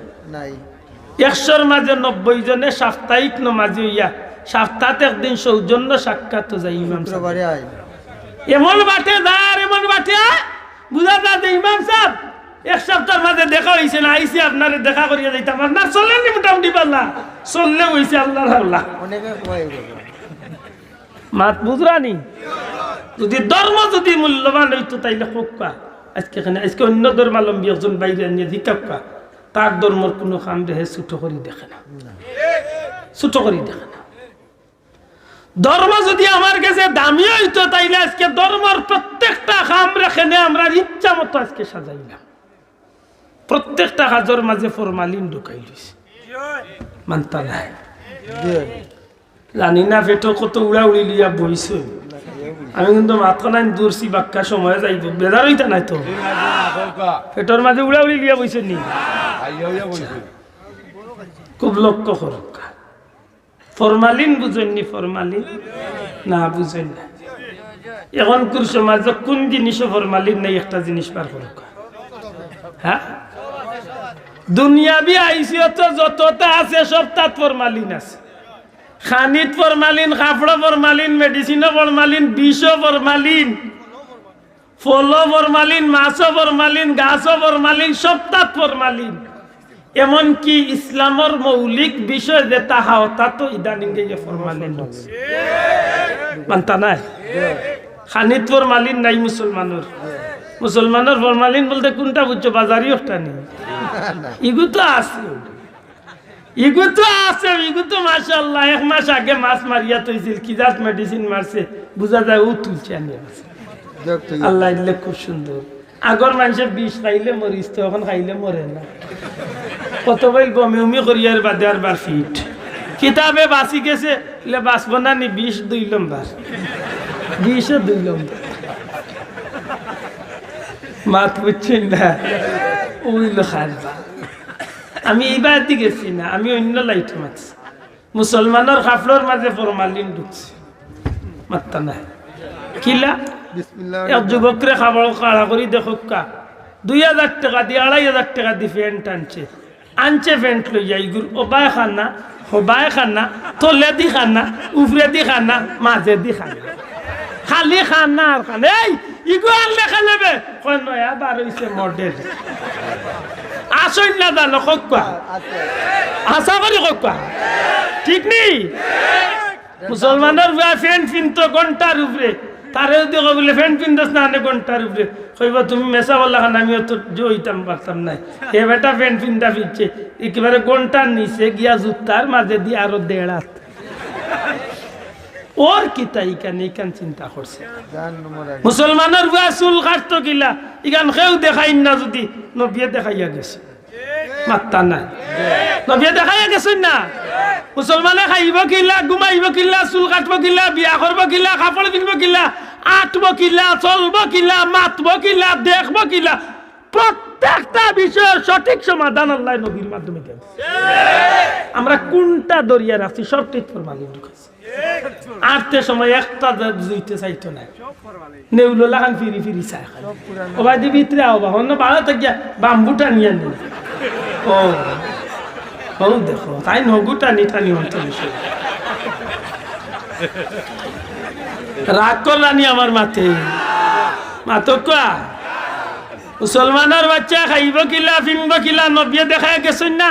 100-র মাঝে 90 জনে সাপ্তাহিক নমাজি হইয়া সপ্তাহে একদিন সৌজন্য সাক্ষাৎ যাই ইমাম সাহেব। এমন বাটে দার, এমন বাটে বুঝা যা যে ইমাম সাহেব 1 সপ্তাহের মাঝে দেখা হয়েছে না, আইসি আপনারে দেখা করিয়া যাইতাম। আপনার চলেননি মোটামুটি পাল্লা চললে হয়েছে আল্লাহর আল্লাহ মাত বুঝরানি। যদি ধর্ম যদি মূল্যবান হইতো তাইলে কোকা আজকে এখানে আজকে অন্য ধর্মাবলম্বী একজন বাইরে নিয়ে জিজ্ঞাসা তার ধর্মর কোনো কাম রেহে ছোট করি দেখে না, ছোট করি দেখে না। ধর্ম যদি আমার কাছে দামি হইতো তাইলে আজকে ধর্মর প্রত্যেকটা কাম রেখে আমরা ইচ্ছা মতো আজকে সাজাইলাম। প্রত্যেকটা কাজের মাঝে ফরমালিন ঢুকাই লইছে, মানতা নাই। জানি না পেটো কত উড়া উড়ি লিয়া বইছে। আমি কিন্তু মাথা নাই দূরছি বাক্কা সময় যাইব, বেজার হইতা নাই তো পেটর মাঝে উড়া উড়ি লিয়া বইছে নি? খুব লক্ষ্য করক। ফরমালিন বুঝেননি? ফরমালিন না বুঝেন না। এখনকার সমাজে কোন জিনিসও ফরমালিন নেই, একটা জিনিস পার করক। হ্যাঁ, দুনিয়াবি আইসিয়ত যতটা আছে সব তাত ফরমালিন আছে। খানিত ফরমালিন, কাপড় ফরমালিন, মেডিসিন ফরমালিন, বিষ ফরমালিন, ফল ফরমালিন, মাছ ফরমালিন, গাছ ফরমালিন, সব তাত ফরমালিন। এমনকি ইসলামের মৌলিক বিষয় যে তাহা তা তো ইদানিং ফরমালিন মানতা নাই। খানিত ফরমালিন নাই মুসলমানের। মুসলমানের ফরমালিন বলতে কোনটা বুঝছো? বাজারি একটা নেই, ইগু তো আছে, ইগু তো আছে, ইগু তো মাশাআল্লাহ 1 মাস আগে মাছ মারিয়া তৈছিল, কি জাত মেডিসিন মারছে বুঝা যায় ও তুলছে আনিয়া আছে। আল্লাহ ইল্লে খুব সুন্দর। আগর মানুষে বিষ খাইলে মরিস, তো এখন খাইলে মরে না। কত বাইল বমি উমি করিয়ার বাদে আর বার ফিট কিতাবে বাঁচি গেছে, বাঁচব না নি? 20 2 নম্বর, 20 2 নম্বর মাত বুঝছেন না? ওইল খারবা। আমি এইবার দি গেছি না, আমি অন্য লাইট মারছি। মুসলমানের কাপড়ের মাঝে ফরমালিন ঢুকছে, মাত্তা নাই কিলা। এক যুবকরে খাবার কাড়া করি দেখো 2000 টাকা দিয়ে 2500 টাকা দিয়ে প্যান্ট আনছে, প্যান্ট লই যাই গুর ওবায় খানা হবায় খানা, তলে দি খানা, উপরে দি খানা, মাঝে দি খানা, খালি খানা আর খানা। এই ইগু আনলে খালেবে কয় নয়া বার হইছে মডেল আসই না জানো কক্কা আশা করি কক্কা ঠিক নেই। মুসলমানের ফ্যান ফিনতো ঘন্টার উপরে, তারে যদি বলে ফ্যান ফিনতেস না আনে ঘন্টার উপরে, কইবা তুমি মেসা বললা খান আমিও তো জইতাম পারতাম নাই। এ বেটা ফ্যান ফিনটা ফিরছে একেবারে ঘন্টার নিচে গিয়া জুতার মাঝে দিয়ে আরো 1.5 হাত। ওর কিতা ইকান চিন্তা করছে। মুসলমানের চুল কাটতো কিলা ইকান কেউ দেখাই না, যদি নবিয়ে দেখাইয়া গেছে মাত্তা নাই, নবিয়ে দেখাইয়া গেছেন না। মুসলমানে খাইব কিলা, ঘুমাইব কিলা, চুল কাটব কিলা, বিয়া করব কিলা, কাপড় পিনব কিলা, আঁটব কিলা, চলব কিলা, মাতব কিলা, দেখব কিলা, প্রত্যেকটা বিষয়ের সঠিক সমাধান আল্লাহ নবীর মাধ্যমে দেন। আমরা কোনটা দরিয়া রাখছি সব ঠিক ফরমালিন ঢুকাইছি। আটতে সময় একটা জুইতে চাইতো না, নেউলো লাগান ফিরি ফিরি চাই ও ভাই দি ভিতরে আও বা অন্য বাড়া থেকে বাম্বুটা নিয়ে নি। ও ও দেখো তাই নগু টানি টানি অন্তরে রাগ করলানি আমার মাথে মাতো কোয়া মুসলমানের বাচ্চা খাইব কিলা ফিনব কিলা নবিয়ে দেখায় গেছেন না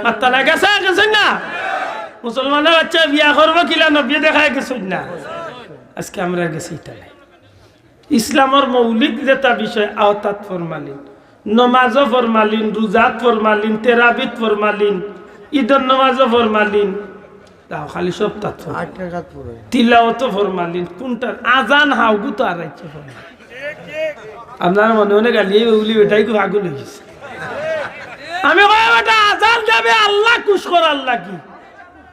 মাত্তা না গেছেন না মুসলমানের বাচ্চা বিয়া করব কিলা নবিয়ে দেখায় গেছেন না আজকে আমরা গেছি তাই ইসলামের মৌলিক যেটা বিষয় আওতাত ফরমালিন নমাজও ফরমালিন রোজাত ফরমালিন তেরাবিত ফরমালিন ঈদের নমাজও ফরমালিন তাও খালি সব তাত তিলাওয়াতও ফরমালিন কোনটা আজান হাউগু তো আর রাইছে ফরমালিন আপনার মনে মনে গালিয়ে উলি বেটাই খুব আগুন লেগেছে আমি বেটা আজান যাবে আল্লাহ খুশ কর আল্লাহ কি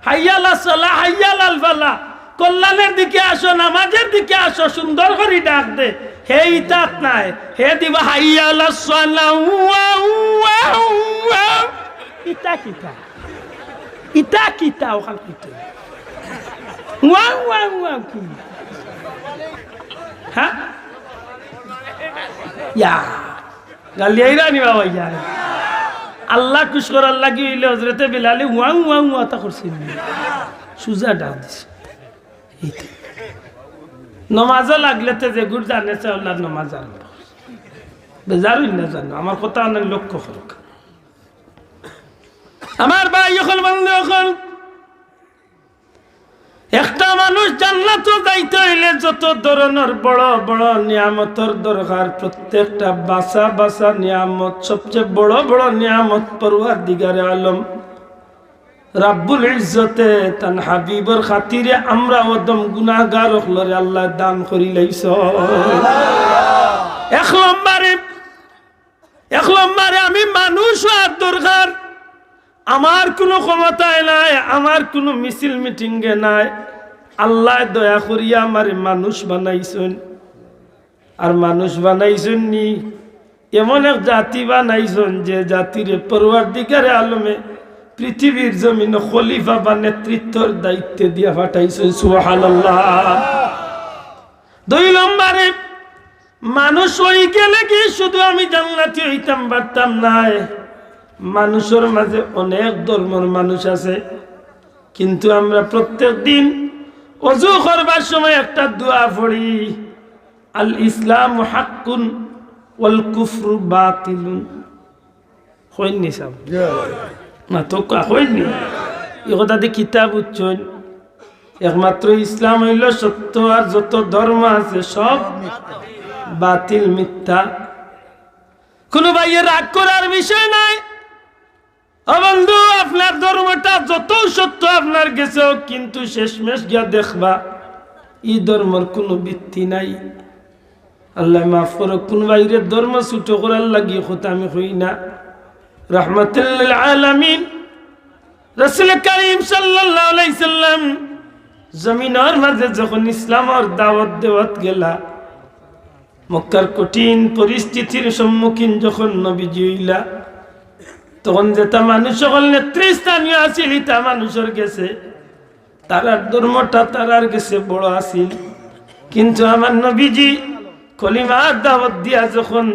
হাইয়াল সালাহ হাইয়াল আল ফালাহ কল্যাণের দিকে আসো নামাজের দিকে আসো সুন্দর করে ডাক দে হে ইতাত নাই হে দিবা হাইয়াল সালাহ ইতা কিতা ইতা কিতা ওখান কিতা ওয়াও ওয়াও ওয়াও কি হ্যাঁ ইয়া গালিয়াইরা নি বাবা ইয়া আল্লাহ খুশ কর আল্লাহ কি হইলে হযরতে বিলালে ওয়াও ওয়াও ওয়াতা করছেন সুজা ডাক দিছে নমাজও লাগলে তো যে গুড় জানেছে আল্লাহর নমাজ জানবো বেজারুই না জানো আমার কথা অনেক লক্ষ্য করুক আমার ভাই এখন বন্ধু এখন একটা মানুষ জান্নাতে যাইতে হইলে যত ধরনের বড় বড় নিয়ামতের দরকার প্রত্যেকটা বাসা বাসা নিয়ামত সবচেয়ে বড় বড় নিয়ামত পরওয়ারদিগারে আলম রাব্বুল ইজ্জতে তান হাবিবর খাতিরে আমরা ওদম গুনাহগার হলরে আল্লাহ দান করি লাইছ এক নম্বরে আমি মানুষ আর দরকার আমার কোনো ক্ষমতায় নাই আমার কোনো মিছিল মিটিংয়ে নাই আল্লাহ দয়া করিয়া আমারে মানুষ বানাইছেন আর মানুষ বানাইছেন নি এমন এক জাতি বানাইছেন যে জাতিরে পরওয়ারদিগারে আলমে পৃথিবীর জমিন খলিফা বা নেতৃত্বর দায়িত্ব দিয়া পাঠাইছেন সুবহানাল্লাহ দুই নম্বরে মানুষ হই গেলে কি শুধু আমি জান্নাতি হইতাম পারতাম না মানুষের মাঝে অনেক ধর্মের মানুষ আছে কিন্তু আমরা প্রত্যেক দিন ওযু করবার সময় একটা দোয়া পড়ি আল ইসলামু হাক্কুন ওয়াল কুফরু বাতিলুন হইনি সব না তো হইনি এই কথাতে কিতাব উচ্চন একমাত্র ইসলাম হইল সত্য আর যত ধর্ম আছে সব বাতিল মিথ্যা কোনো ভাইয়ের রাগ করার বিষয় নাই বন্ধু আপনার ধর্মটা যত সত্য আপনার গেছে কিন্তু শেষমেশ গিয়া দেখবা এই ধর্মের কোনো ভিত্তি নাই আল্লাহ মাফ করো কোন বাইরের ধর্ম ছুটো করার লাগিয়ে কথা আমি হই না রাহমাতুল লিল আলামিন রাসূল করিম সাল্লাল্লাহু আলাইহি সাল্লাম জমিনের মাঝে যখন ইসলামের দাওয়াত দেওয়াত গেলা মক্কার কঠিন পরিস্থিতির সম্মুখীন যখন নবীজি হইলা তখন যেটা মানুষ সকল নেতৃস্থানীয় আছিল তা মানুষের গেছে তারার ধর্মটা তারার গেছে বড় আছিল কিন্তু আমার নবীজি কলিমার দাওয়াত দিয়া যখন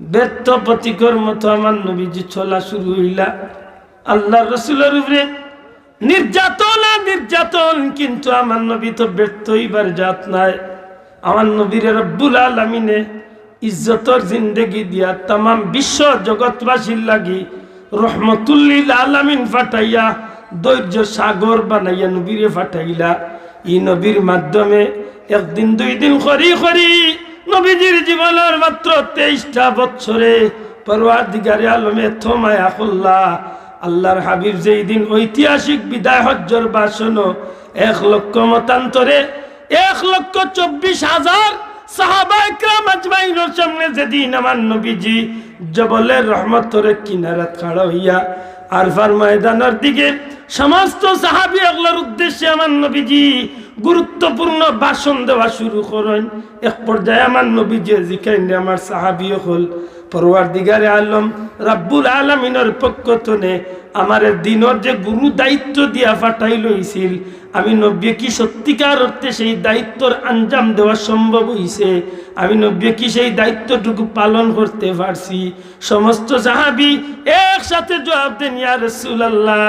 ব্যর্থ প্রতিকর মতো আমার নবীজি চলা শুরু হইলা আল্লাহ রসুলের উপরে নির্যাতন কিন্তু আমার নবী তো ব্যর্থ হইবার জাত নাই আমার নবীর রব্বুল আলামিনে ইজ্জতর জিন্দেগি দিয়া তাম বিশ্ব জগৎবাসীর লাগি রহমতুল লিল আলামিন ফাটাইয়া ধৈর্য সাগর বানাইয়া নবীরে ফাটাইলা এই নবীর মাধ্যমে একদিন দুই দিন করি নবীজির জীবনের মাত্র 23টা বছরে পরওয়ারদিগারে আলমে থমায়া আল্লাহ আল্লাহর হাবিব যেই দিন ঐতিহাসিক বিদায় হজ্জর ভাষণ 1 লক্ষ মতান্তরে 1,24,000 সাহাবা ইকরাম আজমাইনের সামনে যেদিন আমার নবীজি জবলের রহমতের কিনারাত খাড়া হইয়া আরফার ময়দানের দিকে সমস্ত সাহাবী আগলার উদ্দেশ্যে আমার নবীজি গুরুত্বপূর্ণ ভাষণ দেওয়া শুরু করেন এক পর্যায়ে আমার নবীজি জিকাইন আমার সাহাবী হল পরওয়ারদিগারে আলম রব্বুল আলামিনের পক্ষ থেকে আমার দিনের যে গুরু দায়িত্ব দিয়া ফাটাই লইছিল, আমি নবী কি সত্যিকার অর্থে সেই দায়িত্বর আঞ্জাম দেওয়া সম্ভব হইছে? আমি নবী কি সেই দায়িত্বটুকু পালন করতে পারছি? সমস্ত সাহাবী একসাথে জবাব দেন, ইয়া রাসূলুল্লাহ,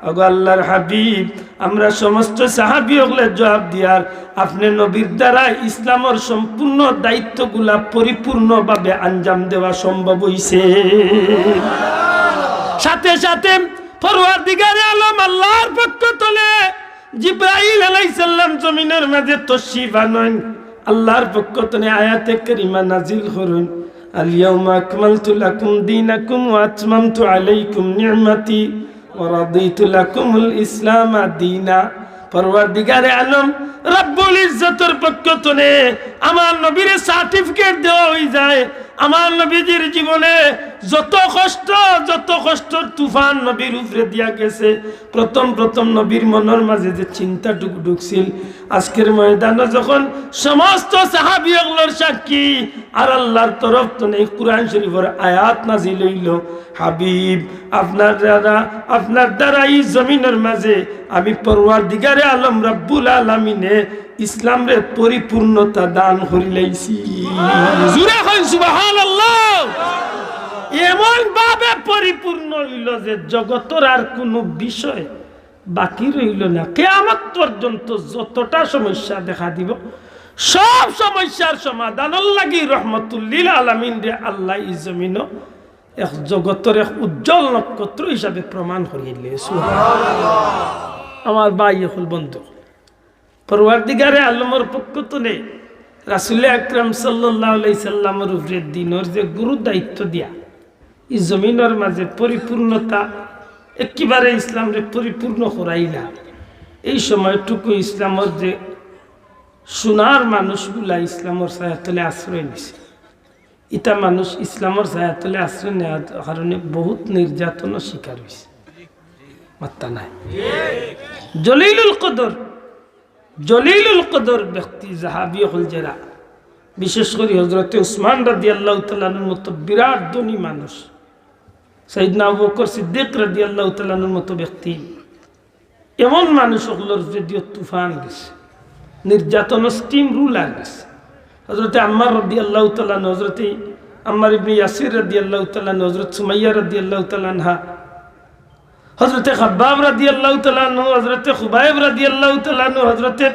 ওগো আল্লাহর হাবিব, আমরা সমস্ত সাহাবী ওগুলো জবাব দিয়ার আপনি নবীর দ্বারা ইসলামের সম্পূর্ণ দায়িত্বগুলা পরিপূর্ণভাবে আঞ্জাম দেওয়া সম্ভব হইছে। সাথে সাথে পরওয়ারদিগারে আলম আল্লাহর পক্ষ থেকে জিবরাইল আলাইহিস সালাম জমিনের মাঝে তশরিফ আনেন। আল্লাহর পক্ষ থেকে আয়াতে কারিমা নাজিল করুন, আল ইয়াউমা আকমালতু লাকুম দীনাকুম ওয়া আতমামতু আলাইকুম নি'মাতি ওয়া রাদিতু লাকুমুল ইসলাম দীনা। পরওয়ারদিগারে আলম রব্বুল ইজ্জতের পক্ষ থেকে আমার নবীর সার্টিফিকেট দেওয়া হয়ে যায়। আমার নবীজির জীবনে যত কষ্টর তুফান নবীর উপরে দিয়া গেছে, প্রথম নবীর মনের মাঝে যে চিন্তাটুকু ঢুকছিল, আজকের ময়দানে যখন সমস্ত সাহাবীগুলোর সাক্ষী আর আল্লাহর তরফ থেকে কুরআন শরীফের আয়াত নাজিল হইল, হাবিব আপনার দ্বারা এই জমিনের মাঝে আমি পরওয়ারদিগারে আলম রব্বুল আলামিনে ইসলাম রে পরিপূর্ণতা দান করিলাইছি। জোরে কই সুবহানাল্লাহ। এমন ভাবে পরিপূর্ণ হইল যে জগতের আর কোনো বিষয় বাকি রইল না। কিয়ামত পর্যন্ত যতটা সমস্যা দেখা দিব, সব সমস্যার সমাধান লাগি রহমতুল লিল আলামিন রে আল্লাহ এই জমিন এক জগতের এক উজ্জ্বল নক্ষত্র হিসাবে প্রমাণ করিলে। সুবহানাল্লাহ। আমার ভাই হল বন্ধু, পরওয়ারদিগারে আলমের পক্ষ থেকে রাসূল আকরাম সাল্লাল্লাহু আলাইহি সাল্লামের উপরে দিনের যে গুরু দায়িত্ব দিয়া এই জমিনের মাঝে পরিপূর্ণতা একেবারে ইসলামরে পরিপূর্ণ করাইলা। এই সময়টুকু ইসলামের যে সোনার মানুষগুলা ইসলামের ছায়াতলে আশ্রয় নিছে, এটা মানুষ ইসলামের ছায়াতলে আশ্রয় নেওয়ার কারণে বহুত নির্যাতনের শিকার হয়েছে। মাত্তা নাই। জলিলুল কদর ব্যক্তি সাহাবী হল যারা, বিশেষ করে হযরতে উসমান রাদিয়াল্লাহু তাআলা আনহুর মতো বিরাট ধনী মানুষ, সাইয়েদনা আবু বকর সিদ্দিক রাদিয়াল্লাহু তাআলা আনহুর মতো ব্যক্তি, এমন মানুষগুলোর যদিও তুফান গেছে, নির্যাতন স্টিম রুলার গেছে। হযরতে আম্মার রাদিয়াল্লাহু তাআলা আনহু, হযরতে আম্মার ইবনে ইয়াসির রাদিয়াল্লাহু তাআলা আনহু, হযরত সুমাইয়া রাদিয়াল্লাহু তাআলা আনহা, হযরতে খাব্বাব রাদিয়াল্লাহু তাআলা আনহু, হযরতে খুবাইব রাদিয়াল্লাহু তাআলা আনহু, হযরতে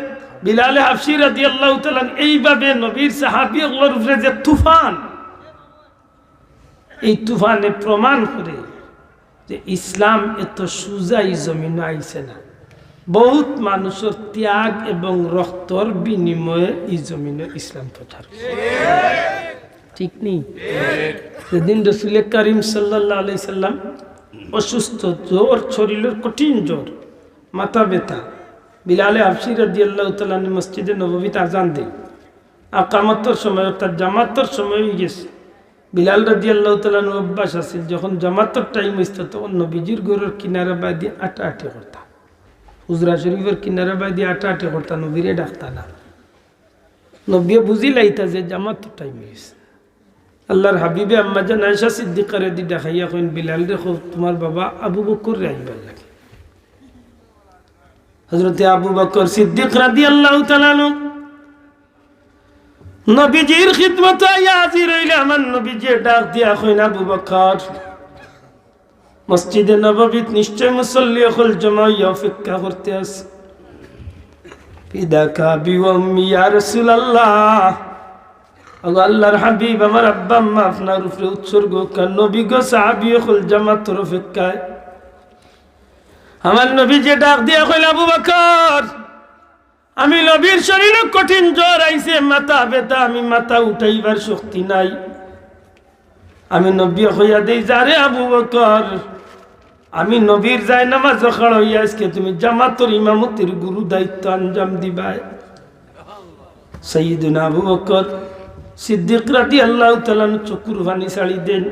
বিলাল হাবশী রাদিয়াল্লাহু তাআলা আনহু, এইভাবে নবীর সাহাবীগুলোর উপরে যে তুফান, এই তুফানে প্রমাণ করে যে ইসলাম এত সোজা জমিনে আইছে না। বহুত মানুষের ত্যাগ এবং রক্তর বিনিময়ে এই জমিনে ইসলাম প্রচার। ঠিক নেই? সেদিন রাসূল করিম সাল্লাল্লাহু আলাইহি সাল্লাম অসুস্থ, জ্বর, শরীরের কঠিন জ্বর, মাথা ব্যথা, বিলালে হাবশী রাদিয়াল্লাহু তাআলা আনহু মসজিদে নববীতে আজান দেয়, আকামতের সময় অর্থাৎ জামাতের সময় হয়ে গেছে। বিলাল রাদিয়াল্লাহু তাআলা আনহু অভ্যাস আছে, যখন জামাতের টাইম হইতো তখন নবীজির ঘরের কিনারে বাইদি আটাআটি করতা, হুজরা শরীফের কিনারে বাইদি আটাআটি করতা, নবীরে ডাকতা না। নবী বুঝি লাইতা যে জামাতের টাইম হয়েছে। আল্লাহর হাবিবে আম্মা জান আয়েশা সিদ্দিকা রে দি দেখাইয়া কইন, বিলাল রে খুব তোমার বাবা আবু বকর রে আইবার লাগে। হযরতে আবু বকর সিদ্দিক রাদিয়াল্লাহু তাআলা আনহু নবীজির খিদমতে হাজির হইলে আমার নবীজি ডাক দিয়া কইন, আবু বকর, মসজিদে নববীত নিশ্চয় মুসল্লি হল জমা হইয়া অপেক্ষা করতে আছে। ফিদাকা বিউম্মি ইয়া রাসূলুল্লাহ, আল্লাহর হাবিব আমার আব্বা আম্মা আপনার উপরে উৎসর্গ, নবী গো সাহাবী হল জামাতের অপেক্ষায়। আমার নবীজি ডাক দিয়া কইল, আবু বকর, আমি নবীর শরীরে কঠিন জ্বর আইছে, মাথা ব্যথা, আমি মাথা উঠাইবার শক্তি নাই। আমি নবী হইয়া দেই, যারে আবু বকর, আমি নবীর যায় নামাজ খাড়া হইয়া আজকে তুমি জামাতের ইমামতির গুরু দায়িত্ব আঞ্জাম দিবাই। সাইয়্যিদুনা আবু বকর সিদ্দিক রাদিয়াল্লাহু তাআলা আনহু চকুর পানি ছাড়ি দেন,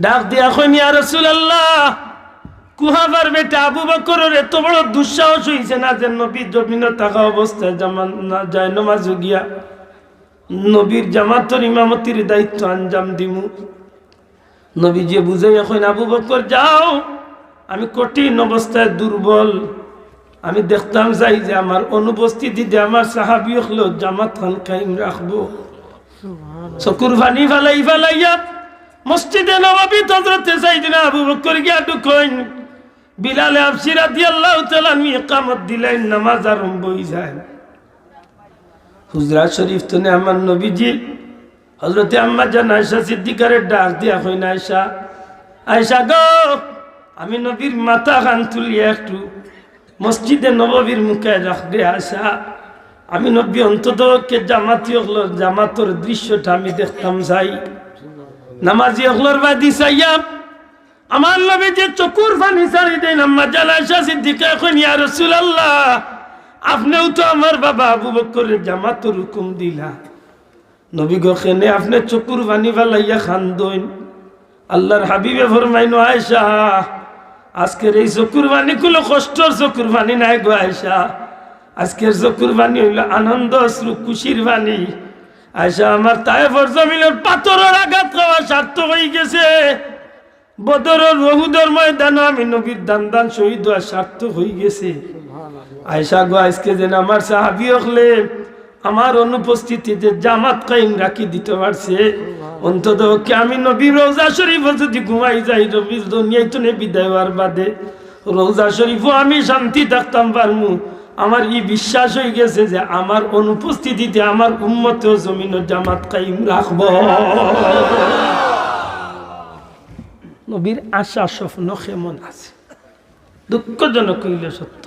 ডাক দিয়া কইন, ইয়া রাসূলুল্লাহ, কুহাবার বেটা আবু বকরের এত বড় দুঃসাহস হইছে না যে নবী জমিনে থাকা অবস্থায় যায় নামাজ গিয়া নবীর জামাতের ইমামতির দায়িত্ব আঞ্জাম দিমু। নবী যে বুঝাই এখন, আবু বকর যাও, আমি কঠিন অবস্থায় দুর্বল, আমি দেখতাম যাই যে আমার অনুপস্থিতিতে আমার সাহাবী হলো জামাত খান কায়েম রাখবো। চকুর পানি ফালাইয়া মসজিদে নববীতে হযরতে সাইয়েদনা আবু বকর গিয়া ঢুকলেন। বিলাল হাবশী রাদিয়াল্লাহু তাআলা ইকামত দিলেন, নামাজ আরম্ভ হয়ে যায়। হুজরা শরীফ তুনে আমার নবীজি হযরতে আম্মা জান আয়েশা সিদ্দিকারে ডাক দিয়া কইন, আয়েশা আয়েশা গো, আমি নবীর মাথা খান তুলিয়া একটু মসজিদে নববীর মুখে রাখবে আয়েশা। আমি নবী অন্তত কে জামাতি হলো জামাতর দৃশ্যটা আমি দেখতাম যাই। নামাজি হলোর বাদি চাইয়া আমার নবী যে চকুর পানি ছাড়ি দেন। আম্মা জান আয়েশা সিদ্দিকা কইন, ইয়া রাসূলুল্লাহ, আপনিও তো আমার বাবা আবু বকরের জামাতের হুকুম দিলা, নবী গো কেনে আপনি চকুর পানি ফালাইয়া খান্দইন? আল্লাহর হাবিবে ফরমাইন, আয়েশা আজকের এই চকুর পানি কোনো কষ্টর চকুর পানি নাই গো আয়েশা, আজকের চকুর পানি হইল আনন্দ অশ্রু খুশির পানি। আয়েশা আমার তায়েফের জমিনের পাথরের আঘাত খাওয়া সার্থক হয়ে গেছে, বদরের উহুদের ময়দানে আমি নবীর দান শহীদ হওয়া সার্থক হয়ে গেছে। আয়েশা গো আজকে যেন আমার সাহাবী হলে আমার অনুপস্থিতিতে জামাত কায়েম রাখি দিতে পারছে, অন্তত কি আমি নবী রওজা শরীফে যদি ঘুমাই যাই নবীর দুনিয়ায় তো বিদায় হওয়ার বাদে রওজা শরীফও আমি শান্তি থাকতাম পারমু। আমার এই বিশ্বাস হয়ে গেছে যে আমার অনুপস্থিতিতে আমার উম্মতেও জমিন জামাত কায়েম রাখব। নবীর আশা স্বপ্ন কেমন আছে? দুঃখজনক হইলে সত্য,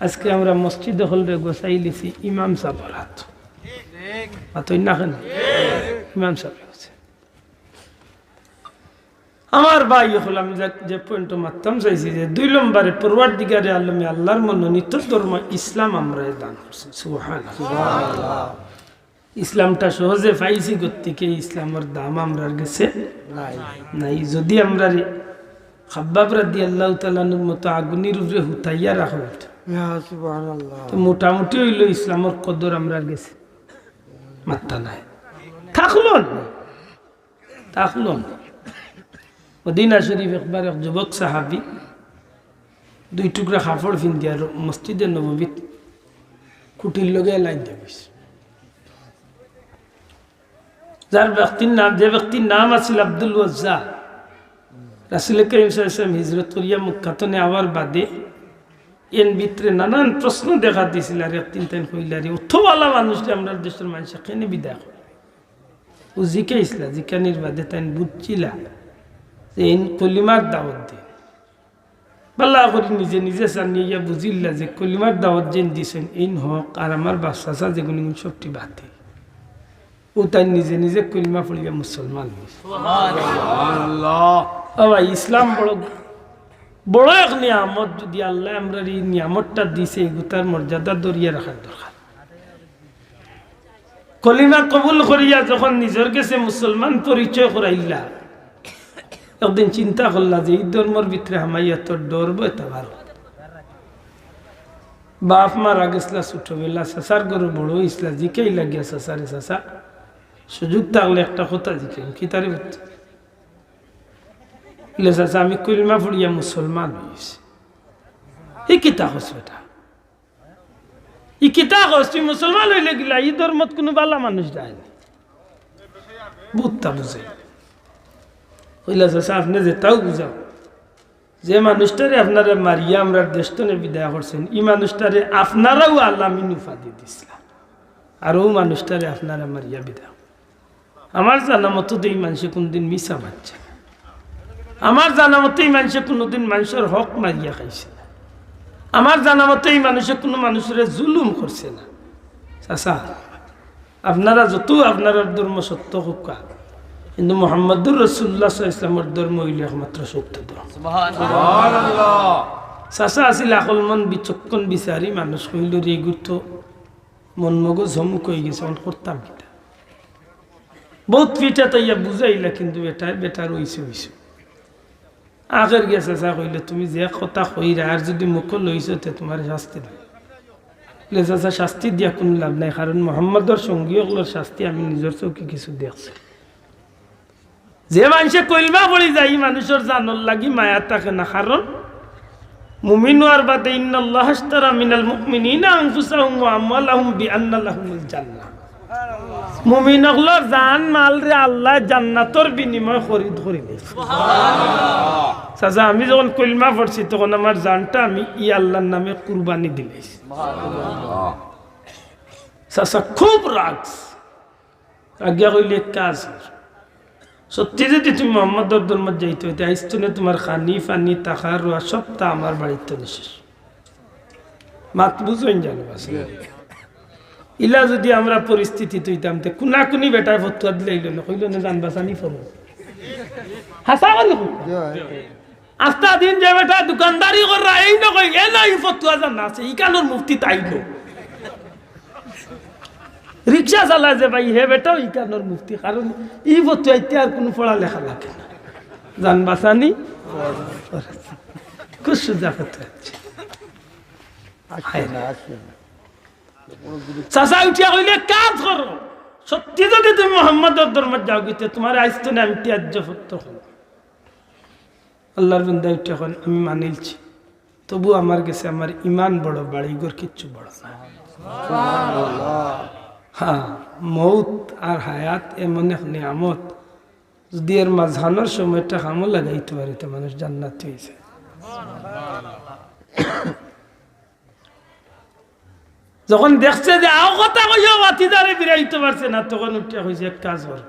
আজকে আমরা মসজিদে হলরে গোসাই লিছি ইমাম সাহেবের হাত না কেন ইমাম সাহেব আছে। আমার ভাই হল আমি যে পয়েন্ট মারতাম চাইছি যে 2 নম্বরে পরওয়ারদিগারে আলমে আল্লাহর মনোনীত ধর্ম ইসলাম আমরা দান করছি। সুবহানাল্লাহ। ইসলামটা সহজে পাইছি গতিকে ইসলামের দাম আমরা গেছে নাই। যদি আমরা খাব্বাব রাদিয়াল্লাহু তাআলার মতো আগুনের উপরে হুতাইয়া রাখা হতো, তো মোটামুটি হইল ইসলামের কদর আমরা গেছে মাত্রা নাই, থাকলো না। মদিনা শরীফ একবার এক যুবক সাহাবী 2 টুকরা কাপড় পিন্ধিয়া মসজিদে নববীত খুঁটির লগে লাইন দিয়ে বসে। যে ব্যক্তির নাম আছিল আব্দুল ওয়াজ্জা, রাসূল কারীম সাল্লাল্লাহু আলাইহি ওয়াসাল্লাম হিজরত করিয়া মক্কাতে নেওয়ার বাদে এর ভিতরে নানান প্রশ্ন দেখা দিয়েছিল। আর 3 কইলারি অথবালা মানুষটা আমরা দেশের মানুষ কেনে বিদায় করে ও জিকাইছিলা, জিকানির বাদে তাই বুঝছিলা যে এই কলিমার দাওয়াত দিন বাল্লা করে নিজে জানিয়া বুঝিলা যে কলিমার দাওয়াত যেন দিছেন এই হক আর আমার বাচ্চা যেগুলো সবটি বাদে ও তাই নিজে কলিমা পড়িয়া মুসলমান হয়েছে। ইসলাম বড় এক নিয়ামত, যদি আল্লাহ আমরা এই নিয়ামতটা দিছে এগুতার মর্যাদা দরিয়া রাখার দরকার। কলিমা কবুল করিয়া যখন নিজের কাছে মুসলমান পরিচয় করাইলা, একদিন চিন্তা করলা যে এই ধর্মের ভিতরে হামাইয়া তোর ডরব এটা ভালো। বাপ মারা গেছিলা ছোটবেলা, চাচার গরু বড় হয়েছিলা, জিকেই লাগিয়া চাচারে চাচা সুযোগ থাকলে একটা কথা জিকেন কি তারে চাচা আমি কলিমা পড়িয়া মুসলমান হয়েছি। এই কিতা হচ্ছে এটা, ই কিতা হচ্ছে তুই মুসলমান হইলে গিলা এই ধর্মত কোনো বালা মানুষ যায়নি বুঝতা বুঝে হইলা চাচা আপনি যেটাও বুঝাও যে মানুষটারে আপনারা মারিয়া আমরা দেশতনে বিদায় করছেন, এই মানুষটারে আপনারাও আল্লাহ মিনুফা দিয়ে দিছিলাম, আর ও মানুষটারে আপনারা মারিয়া বিদায়। আমার জানা মতো এই মানুষে কোনদিন মিশা মারছে, আমার জানা মতো এই মানুষে কোনোদিন মানুষের হক মারিয়া খাইছে না, আমার জানা মতো এই মানুষে কোনো মানুষের জুলুম করছে না। চাচা আপনারা যত আপনার ধর্ম সত্য হোক, কিন্তু মুহাম্মদুর রাসূলুল্লাহ সাল্লাল্লাহু আলাইহি ওয়াসাল্লামের ধর্ম হইল একমাত্র সত্য ধর্ম। সুবহানাল্লাহ। চাচা আছিল আকল মন বিচক্ষণ বিচারি মানুষ, হইল রে গুরুত্ব মন মগজ ঝমুক হয়ে গেছে, অন করতাম কিটা বহুত পিঠা তাইয়া বুঝাইলা, কিন্তু বেটার হইছে আগের গিয়া চাচা কইলে তুমি যে কথা কইরা আর যদি মুখ লইছো তে তোমার শাস্তি নাই। চাচা শাস্তি দিয়া কোনো লাভ নাই, কারণ মুহাম্মদর সঙ্গীগুলোর শাস্তি আমি নিজের চোখে কিছু দেখছি। যে মানুষে কলমা পড়ি যায় মানুষের জানর লাগি মায়া থাকে না, কারণ মুমিন হওয়ার বাদে ইন্নাল্লাহ আশতারা মিনাল মুমিনিনা আনফুসাহুম ওয়া আমওয়ালাহুম বিআন্না লাহুমুল জান্নাহ। মুমিন হলোর জান মাল রে আল্লাহ জান্নাতের বিনিময় খরিদ করে দিয়েছে। সুবহানাল্লাহ। সাজা আমি যখন কলমা পড়ছি তখন আমার জানটা আমি ই আল্লাহর নামে কুরবানি দিয়েছি। সুবহানাল্লাহ। সাসা খুব রাগস আজ্ঞা কইলে কাজ সত্যি যদি তুমি মোহাম্মদর ধর্মত যাইতে হইতে আইস্তনে তোমার খানি ফানি টাকা রোয়া সবটা আমার বাড়িতে নিশেষ মাত বুঝবেন জানো ইলা যদি আমরা পরিস্থিতি তৈতাম তে কোনা কোনি বেটায় ফতুয়া দিলে ইল না কইল না জানবাসানি ফরম হাসা করি আস্তা দিন যে বেটা দোকানদারি করা এই না কই এ নাই ফতুয়া জান আছে ইকানোর মুফতি তাইলো রিক্সা চালায় যে ভাই হে বেটাও ইকানোর মুফতি, কারণ ই ফতুয়াইতে আর কোনো পড়ালেখা লাগে না, জানবাসানি খুব সুজা ফতুয়া চাচা উঠিয়া কইলে কাজ করো। সত্যি যদি তুমি মোহাম্মদের ধর্মত যাও গিতে তোমার আইসতো না আমি ত্যায্য ফত্য হল। আল্লাহর বান্দা উঠিয়া কন আমি মানিলছি, তবু আমার কাছে আমার ইমান বড়, বাড়িঘর কিচ্ছু বড় না। হ্যাঁ, মৌত আর হায়াত এমন এক নিয়ামত, যদি এর মাঝখানোর সময়টা কামও লাগাইতে পারে তো মানুষ জান্নাতি হয়েছে। যখন দেখছে যে আও কথা কইও বাতিদারে বিরাইতে পারছে না, তখন উঠিয়া কইছে এক কাজ কর,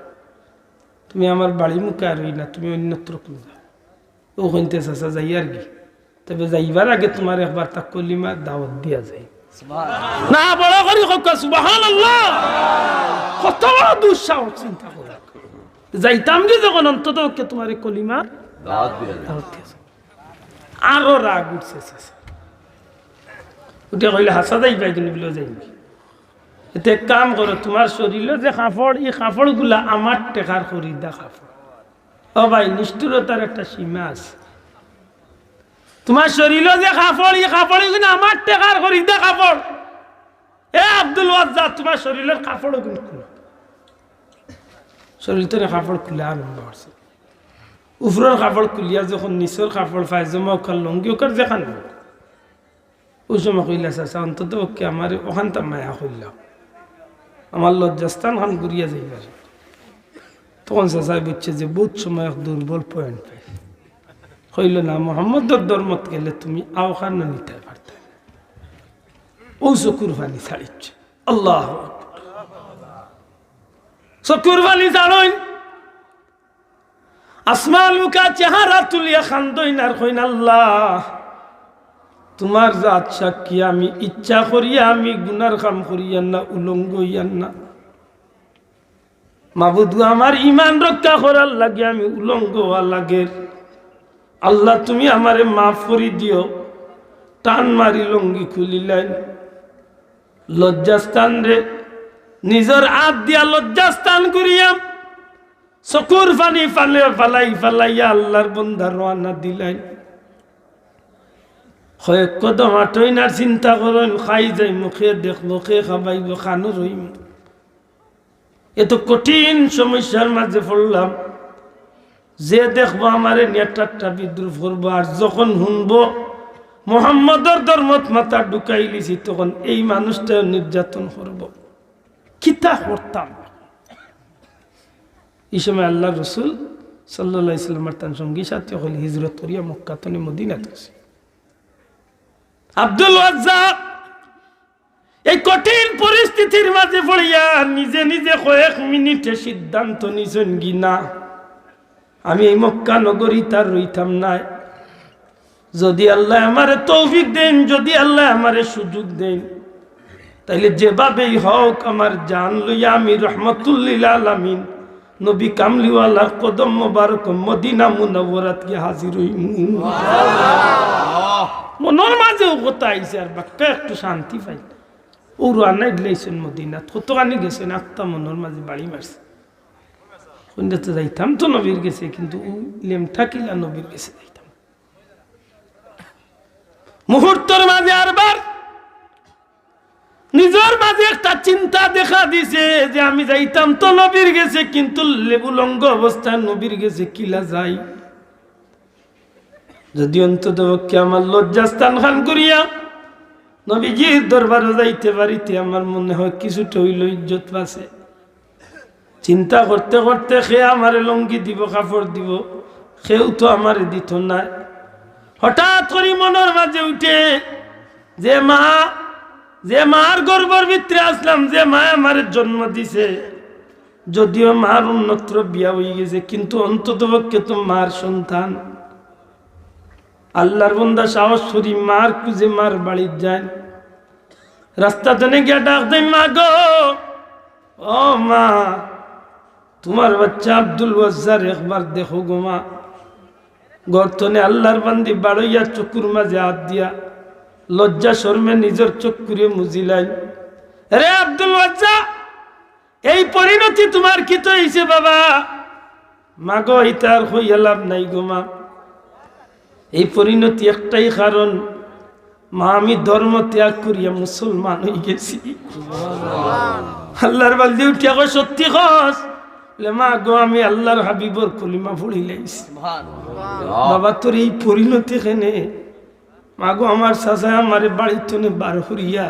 তুমি আমার বাড়ি মুখে আর না, তুমি অন্যত্র কোন যাও। ও কইতে চাচা যাই আর কি, তবে যাইবার আগে তোমার একবার তা কলিমা দাওয়াত দিয়া যায় না, বড় করি হোক সুবহানাল্লাহ। কত বড় দুঃসাহস চিন্তা করে যাইতাম কি যখন অন্তত তোমার কলিমা দাওয়াত দিয়া যায়। আরো রাগ উঠছে চাচা উঠে কইলে হাসা যাই পাই কিনে বলে যাইবি, এতে কাম করো তোমার শরীরে যে কাপড়, এই কাপড় গুলা আমার টেকার খরিদা কাপড়। ও ভাই, নিষ্ঠুরতার একটা সীমা আছে। তোমার শরীরে যে কাপড়, এই কাপড় কিন্তু আমার টেকার খরিদা কাপড়। এ আব্দুল ওয়াজ্জাদ, তোমার শরীরের কাপড় কিন্তু খুলো, শরীর থেকে কাপড় খুলে আরম্ভ করছে। উপরের কাপড় খুলিয়া যখন নিচের কাপড় পায়জামা ওখান লঙ্গি ওখান যেখান ওই সময় কইলা চাচা অন্তত ওকে আমার ওখানটা মায়া কইলাম, আমার লজ্জাস্থান খান ঘুরিয়া যাইবার। তখন চাচাই বুঝছে যে বহুত সময় এক দুর্বল পয়েন্ট পাই, কইল না মোহাম্মদর ধর্মত গেলে তুমি আওখান নিতে পারতে, ও চকুর পানি ছাড়িচ্ছে। আল্লাহ চকুর পানি ছাড়ইন, আসমাল মুখা চেহারা তুলিয়া খান্দইন আর কইন আল্লাহ তোমার জাত সাক্ষী, আমি ইচ্ছা করিয়া আমি গুনার কাম করিয়ান না, উলঙ্গ হইয়ান না। মাবুদু আমার ইমান রক্ষা করার লাগে আমি উলঙ্গ হওয়া লাগে। আল্লাহ তুমি আমারে মাফ করি দিও। টান মারি লঙ্গি খুলিলেন, লজ্জাস্থান রে নিজের হাত দিয়া লজ্জাস্থান করিয়া চকুর পানি ফালে ফালাইয়া আল্লাহর বন্দা রওনা দিলেন। কয়েক কদম আটইন আর চিন্তা করেন, খাই যাই মুখে দেখলো, খে খাবাইব, খানো রইম। এত কঠিন সমস্যার মাঝে পড়লাম, যে দেখবো আমার নেটারটা বিদ্রুপ করবো, আর যখন শুনবো মোহাম্মদর ধর্মত মাথা ঢুকাই লিছি তখন এই মানুষটা নির্যাতন করব, কিতা করতাম। এই সময় আল্লাহ রসুল সাল্লাল্লাহু আলাইহি ওয়াসাল্লামের তার সঙ্গী সাথী হল হিজরত করিয়া মক্কা থেকে মদিনাতে গেছে। আব্দুল ওয়াজ্জাক এই কঠিন পরিস্থিতির মাঝে পড়িয়া নিজে নিজে কয়েক মিনিটে সিদ্ধান্ত নিছেন গিনা, আমি এই মক্কা নগরী তার রইতাম না। যদি আল্লাহ আমারে তৌফিক দেন, যদি আল্লাহ আমারে সুযোগ দেন, তাইলে যেভাবেই হোক আমার জান লইয়া আমি রহমাতুল লিল আলামিন নবী কামলিওয়ালার কদম মোবারক মদিনা মুনাওয়ারাত গিয়ে হাজির হইমু। মনের মাঝে কথা আইছে আর বাক্কা একটু শান্তি পাই। ও রান্নাই দিলেছেন মদিনাত, কতখানি গেছেন, আত্মা মনের মাঝে বাড়ি মারছে। তো যাইতাম তো নবীর গেছে, কিন্তু লেম থাকিলা নবীর গেছে যাইতাম। মুহূর্তের মাঝে আরবার নিজের মাঝে একটা চিন্তা দেখা দিছে যে আমি যাইতাম তো নবীর গেছে, কিন্তু লেবুলঙ্গ অবস্থায় নবীর গেছে কিলা যাই, যদি অন্তত পক্ষে আমার লজ্জাস্থান খান করিয়া নবীজির দরবারে যাইতে পারিতে আমার মনে হয় কিছুটা হইল ইজ্জত পাছে। চিন্তা করতে করতে সে আমারে লঙ্গি দিব, কাপড় দিব, সেও তো আমারে দিত না। হঠাৎ করে মনের মাঝে উঠে যে মার গর্ভের ভিতরে আসলাম, যে মা আমার জন্ম দিছে, যদিও মার অন্যত্র বিয়া হয়ে গেছে, কিন্তু অন্তত পক্ষে তো মার সন্তান। আল্লাহর বান্দা সাহস করি মার খুঁজে মার বাড়ি যায়। রাস্তা জনে গিয়া ডাক দেয়, মা গো, ও মা, তোমার বাচ্চা আব্দুল ওয়াজ্জার একবার দেখো গো মা। গর্তনে আল্লাহর বান্দি বাড়ইয়া চকুর মাঝে হাত দিয়া লজ্জা শর্মে নিজের চক্ষুরে মুজিলাই, রে আব্দুল ওয়াজ্জা, এই পরিণতি তোমার কি তো হইছে বাবা? মা গো, ইতার হইয়া লাভ নাই গো মা, এই পরিণতি একটাই কারণ, মা আমি ধর্ম ত্যাগ করিয়া মুসলমান হয়ে গেছি। আল্লাহর বান্দি উঠিয়া কয়, সত্যি কস? মা গো, আমি আল্লাহর হাবিবর কলিমা পড়ি লাইছি। বাবা তোর এই পরিণতি কেনে? মা গো, আমার চাচা আমারে বাড়ির তনে বার হরিয়া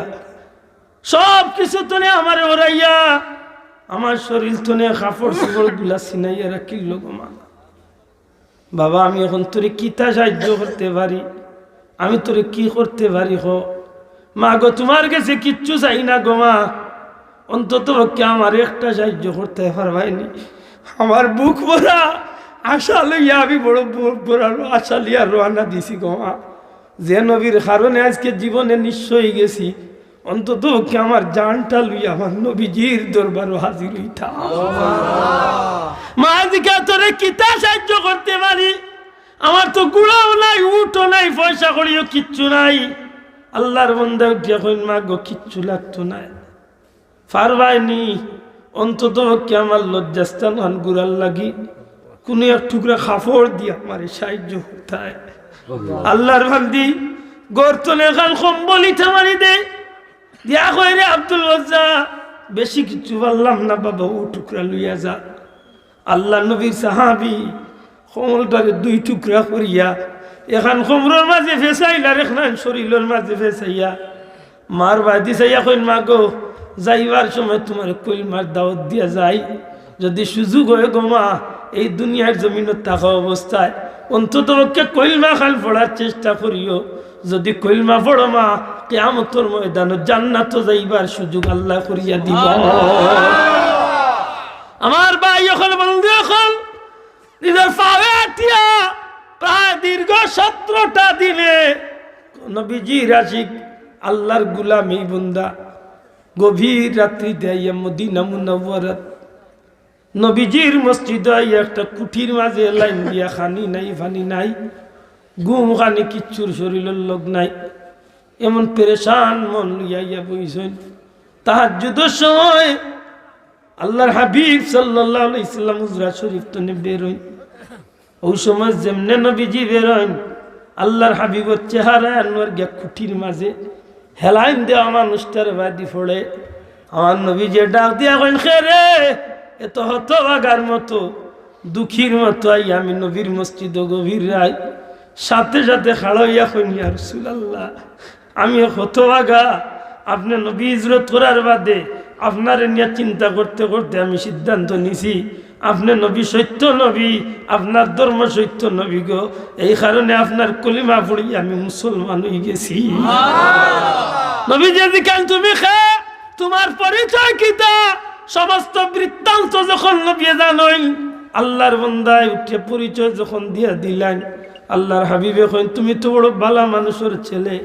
সব কিছু তনে আমারে ওরাইয়া আমার শরীর তনে কাপড় চোপড় গুলা ছিনাইয়া রাখিল গো মা। বাবা আমি এখন তোরে কিতা সাহায্য করতে পারি? আমি তোরে কি করতে পারি? হ মা গো, তোমার কাছে কিচ্ছু চাই না গো মা, অন্তত পক্ষে আমার একটা সাহায্য করতে পারবাইনি। আমার বুক ভরা আশা লইয়া আমি বড় বুক ভরা আশা লিয়া রওনা দিছি গো মা, যে নবীর কারণে আজকে জীবনে নিঃস্ব হয়ে গেছি, অন্তত পক্ষে আমার জানটা লইয়া আমার নবীজির দরবারও হাজির হইতা। মা আজকে তোরে কিতা সাহায্য করতে পারি? আমার তো গুড়াও নাই, উঠো নাই, পয়সা করিও কিচ্ছু নাই। আল্লাহর বান্দা উঠিয়া কইন, মা গো, কিচ্ছু লাগতো না, পারবাইনি, অন্তত পক্ষে আমার লজ্জাস্থান গুড়ার লাগি কোন এক টুকরা কাপড় দিয়ে আমার সাহায্য করতে হয়। আল্লাহর বান্দি গর্তনে খান কম্বলি থামারি দে দিয়া কই, রে আব্দুল ওয়াজ্জা, বেশি কিছু বললাম না বাবা, ও টুকরা লইয়া যা। আল্লাহ নবীর সাহাবি কমলটারে দুই টুকরা করিয়া এখান কোমরের মাঝে ফেসাইলা, এখান শরীরের মাঝে ফেসাইয়া মার বাদি চাইয়া কইন, মা গো, যাইবার সময় তোমার কইল মার দাওয়াত দিয়া যাই, যদি সুযোগ হয় গো মা, এই দুনিয়ার জমিনত থাকা অবস্থায় অন্তত পক্ষে কইলমা খাল পড়ার চেষ্টা করিও। যদি কইলমা পড়ো মা, কিয়ামতের ময়দানে জান্নাত যাইবার সুযোগ আল্লাহ করিয়া দিব। আমার ভাই এখন বন্ধু এখন নিজের পায়ে আটিয়া প্রায় দীর্ঘ 17টা দিনে নবীজির আশিক আল্লাহর গুলামি বুন্দা গভীর রাত্রিতে আইয়া মদিনা মুনাওয়ারাত নবীজির মসজিদে আইয়া একটা কুঠির মাঝে লাইন দিয়া, খানি নাই, ফানি নাই, ঘুম খানি কিচ্ছুর শরীরের লোক নাই, এমন পেরেশান মন লইয়া বইছেন। তাহাজ্জুদের সময় আল্লাহর হাবিব সাল্লাল্লাহু আলাইহি সাল্লাম হুজরা শরীফ তনে বেরোয়। ওই সময় যেমনে নবীজি বেরোয়, আল্লাহর হাবিবের চেহারা আনোয়ার গিয়া কুঠির মাঝে হেলাইন দেওয়া মানুষটার বাদি পড়ে। আমার নবীজি ডাক দিয়া কইন, খে রে, এত হতভাগার মতো দুঃখীর মতো আই আমি নবীর মসজিদ গভীর রায়, সাথে সাথে খাড়া হইয়া কইন, ইয়া রাসূলুল্লাহ, আমি হতভাগা, আপনি নবী হিজরত করার বাদে আপনার নিয়ে চিন্তা করতে করতে আমি সিদ্ধান্ত নিছি আপনি নবী সত্য নবী, আপনার ধর্ম সত্য নবী গো, এই কারণে আপনার কলিমা পড়ি আমি মুসলমান হয়ে গেছি। নবী যদি কেন তুমি খে, তোমার পরিচয় কিতা, সমস্ত বৃত্তান্ত যখন নবী জানইন, আল্লাহর বান্দায় উঠে পরিচয় যখন দিয়া দিলেন, আল্লাহর হাবিবে কইন, তুমি তো বড় ভালো মানুষের ছেলে,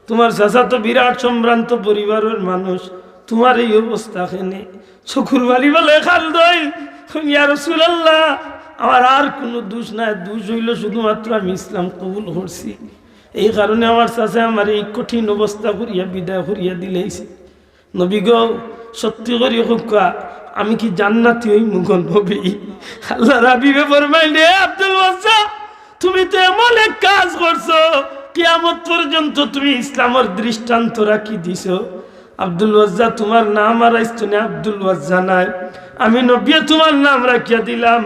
তোমার চাচা তো বিরাট সম্ভ্রান্ত পরিবারের মানুষ, তোমার এই অবস্থা কেনে? চকুর বালি বলে খাল দই, ইয়া রাসূলুল্লাহ, আমার আর কোনো দোষ নাই, দোষ হইল শুধুমাত্র আমি ইসলাম কবুল করছি, এই কারণে আমার চাচা আমার এই কঠিন অবস্থা করিয়া বিদায় করিয়া দিলেইছে। নবী গো, সত্যি করি হুক্কা, আমি কি জান্নাতি হই মুগল নবী? আল্লাহ হাবিবে ফরমাইল, রে আব্দুল ওয়াজ্জা, তুমি তো এমন এক কাজ করছো, কিয়ামত পর্যন্ত তুমি ইসলামের দৃষ্টান্ত রাখি দিছো। আব্দুল ওয়াজ্জা তোমার নাম আর আইস্তনে আব্দুল ওয়াজ্জা নাই, আমি নবী তোমার নাম রাখিয়া দিলাম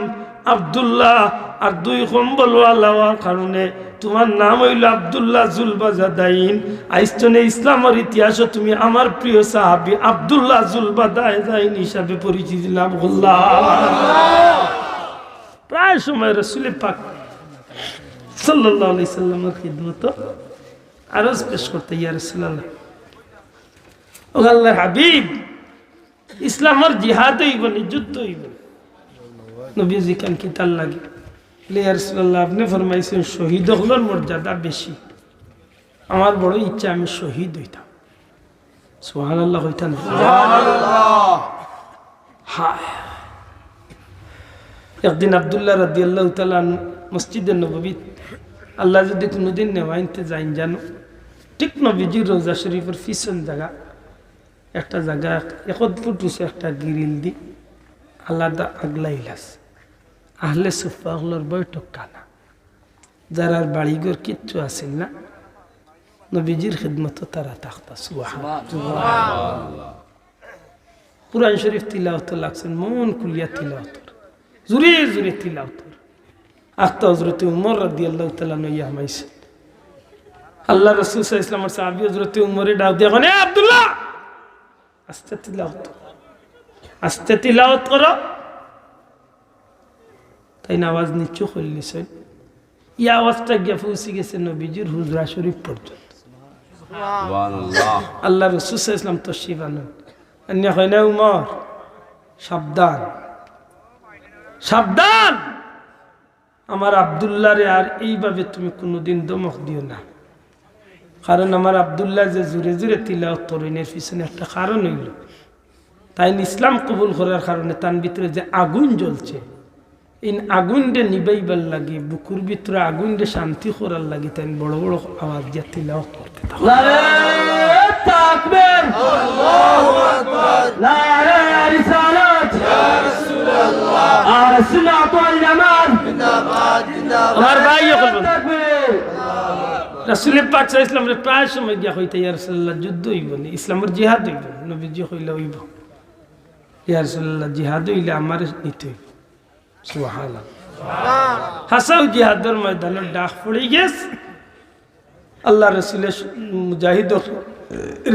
আব্দুল্লাহ। আর দুই কম্বলওয়ালা হওয়ার কারণে তোমার নাম হইল আব্দুল্লাহ জুলবাজাদাইন। আইস্তনে ইসলামের ইতিহাসে তুমি আমার প্রিয় সাহাবী আব্দুল্লাহ জুলবাজাদাইন হিসাবে পরিচিতি লাভ করলা। প্রায় সময় রাসূল পাক সাল্লাল্লাহু আলাইহি সাল্লামের খিদমত আরজ পেশ করতে, ইয়া রাসূলুল্লাহ, ও আল্লাহর হাবিব, ইসলামের জিহাদ হইব না, যুদ্ধ হইব। নবীজি কান কি তার লাগে, ইয়া রাসূলুল্লাহ, আপনি ফরমাইছেন শহীদ হলোর মর্যাদা বেশি, আমার বড় ইচ্ছা আমি শহীদ হইতাম। সুবহানাল্লাহ হইতাম। সুবহানাল্লাহ। হায়, একদিন আব্দুল্লাহ রাদিয়াল্লাহু তাআলা মসজিদে নববী, আল্লাহ যদি কোনোদিন নেওয়াইতে যাইন জানো, ঠিক নবীজির রোজা শরীফের পিছন জায়গা একটা জায়গা 1 ফুট উঁচু একটা গিরিল দি আলাদা আগলাইলাস, আহলে সুফাহলর বৈঠক খানা, যারা বাড়িঘর কিচ্ছু আসেন না, নবীজির খিদমত তারা থাকতা। সুবহানাল্লাহ। কুরআন শরীফ তিলাওয়াত লাগছেন, মন খুলিয়া তিলাওয়াত, জুরে জুরে তিলাওয়াত। আখতা হযরত উমর রাদিয়াল্লাহু তাআলা নইয়া মাইছে, আল্লাহ রাসূল সাল্লাল্লাহু আলাইহি ওয়াসাল্লামের সাহাবী হযরত উমরে ডাক দিয়া বলে, আব্দুল্লাহ আস্তে তিলাওয়াত, আস্তে তিলাওয়াত করো। তাই আওয়াজ নিচু করলিছেন, এই আওয়াজটা গিয়ে পৌঁছে গেছে নবীজির হুজরা শরীফ পর্যন্ত। সুবহানাল্লাহ। আল্লাহ রাসূল সাল্লাল্লাহু আলাইহি ওয়াসাল্লাম তশরিফ আনেন, আন্না কইনা উমর সাবধান, সাবধান, আমার আব্দুল্লাহরে আর এইভাবে তুমি কোনোদিন দমক দিও না, কারণ আমার আব্দুল্লাহ যে জোরে জোরে তিলাওয়াত করেন এর পিছনে একটা কারণ হইল, তাই ইসলাম কবুল করার কারণে তার ভিতরে যে আগুন জ্বলছে, এই আগুনটা নিবাইবার লাগে, বুকুর ভিতরে আগুনটা শান্তি করার লাগে, তাই বড় বড় আওয়াজ দিয়ে তিলাওয়াত করতে থাকো। নারে তাকবীর, আল্লাহু আকবার, নারে রিসালাত, ইয়া রাসূলুল্লাহ, আর সুন্নাত ওয়াল জামাত জিন্দাবাদ, জিন্দাবাদ। আমার ভাই বলুন তাকবীর। রাসূল পাক সাল্লাল্লাহু আলাইহি ওয়াসাল্লাম প্রায় সময় গিয়া কইতে, ইয়া রাসূলুল্লাহ, যুদ্ধ হইব না, ইসলামের জিহাদ হইব। নবীজি কইলা হইব, ইয়া রাসূলুল্লাহ, জিহাদ হইলে আমার নিতে হইব। সুবহানাল্লাহ। হাসাও জিহাদের ময়দানে ডাক পড়ে গেছে, আল্লাহ রাসূলের মুজাহিদ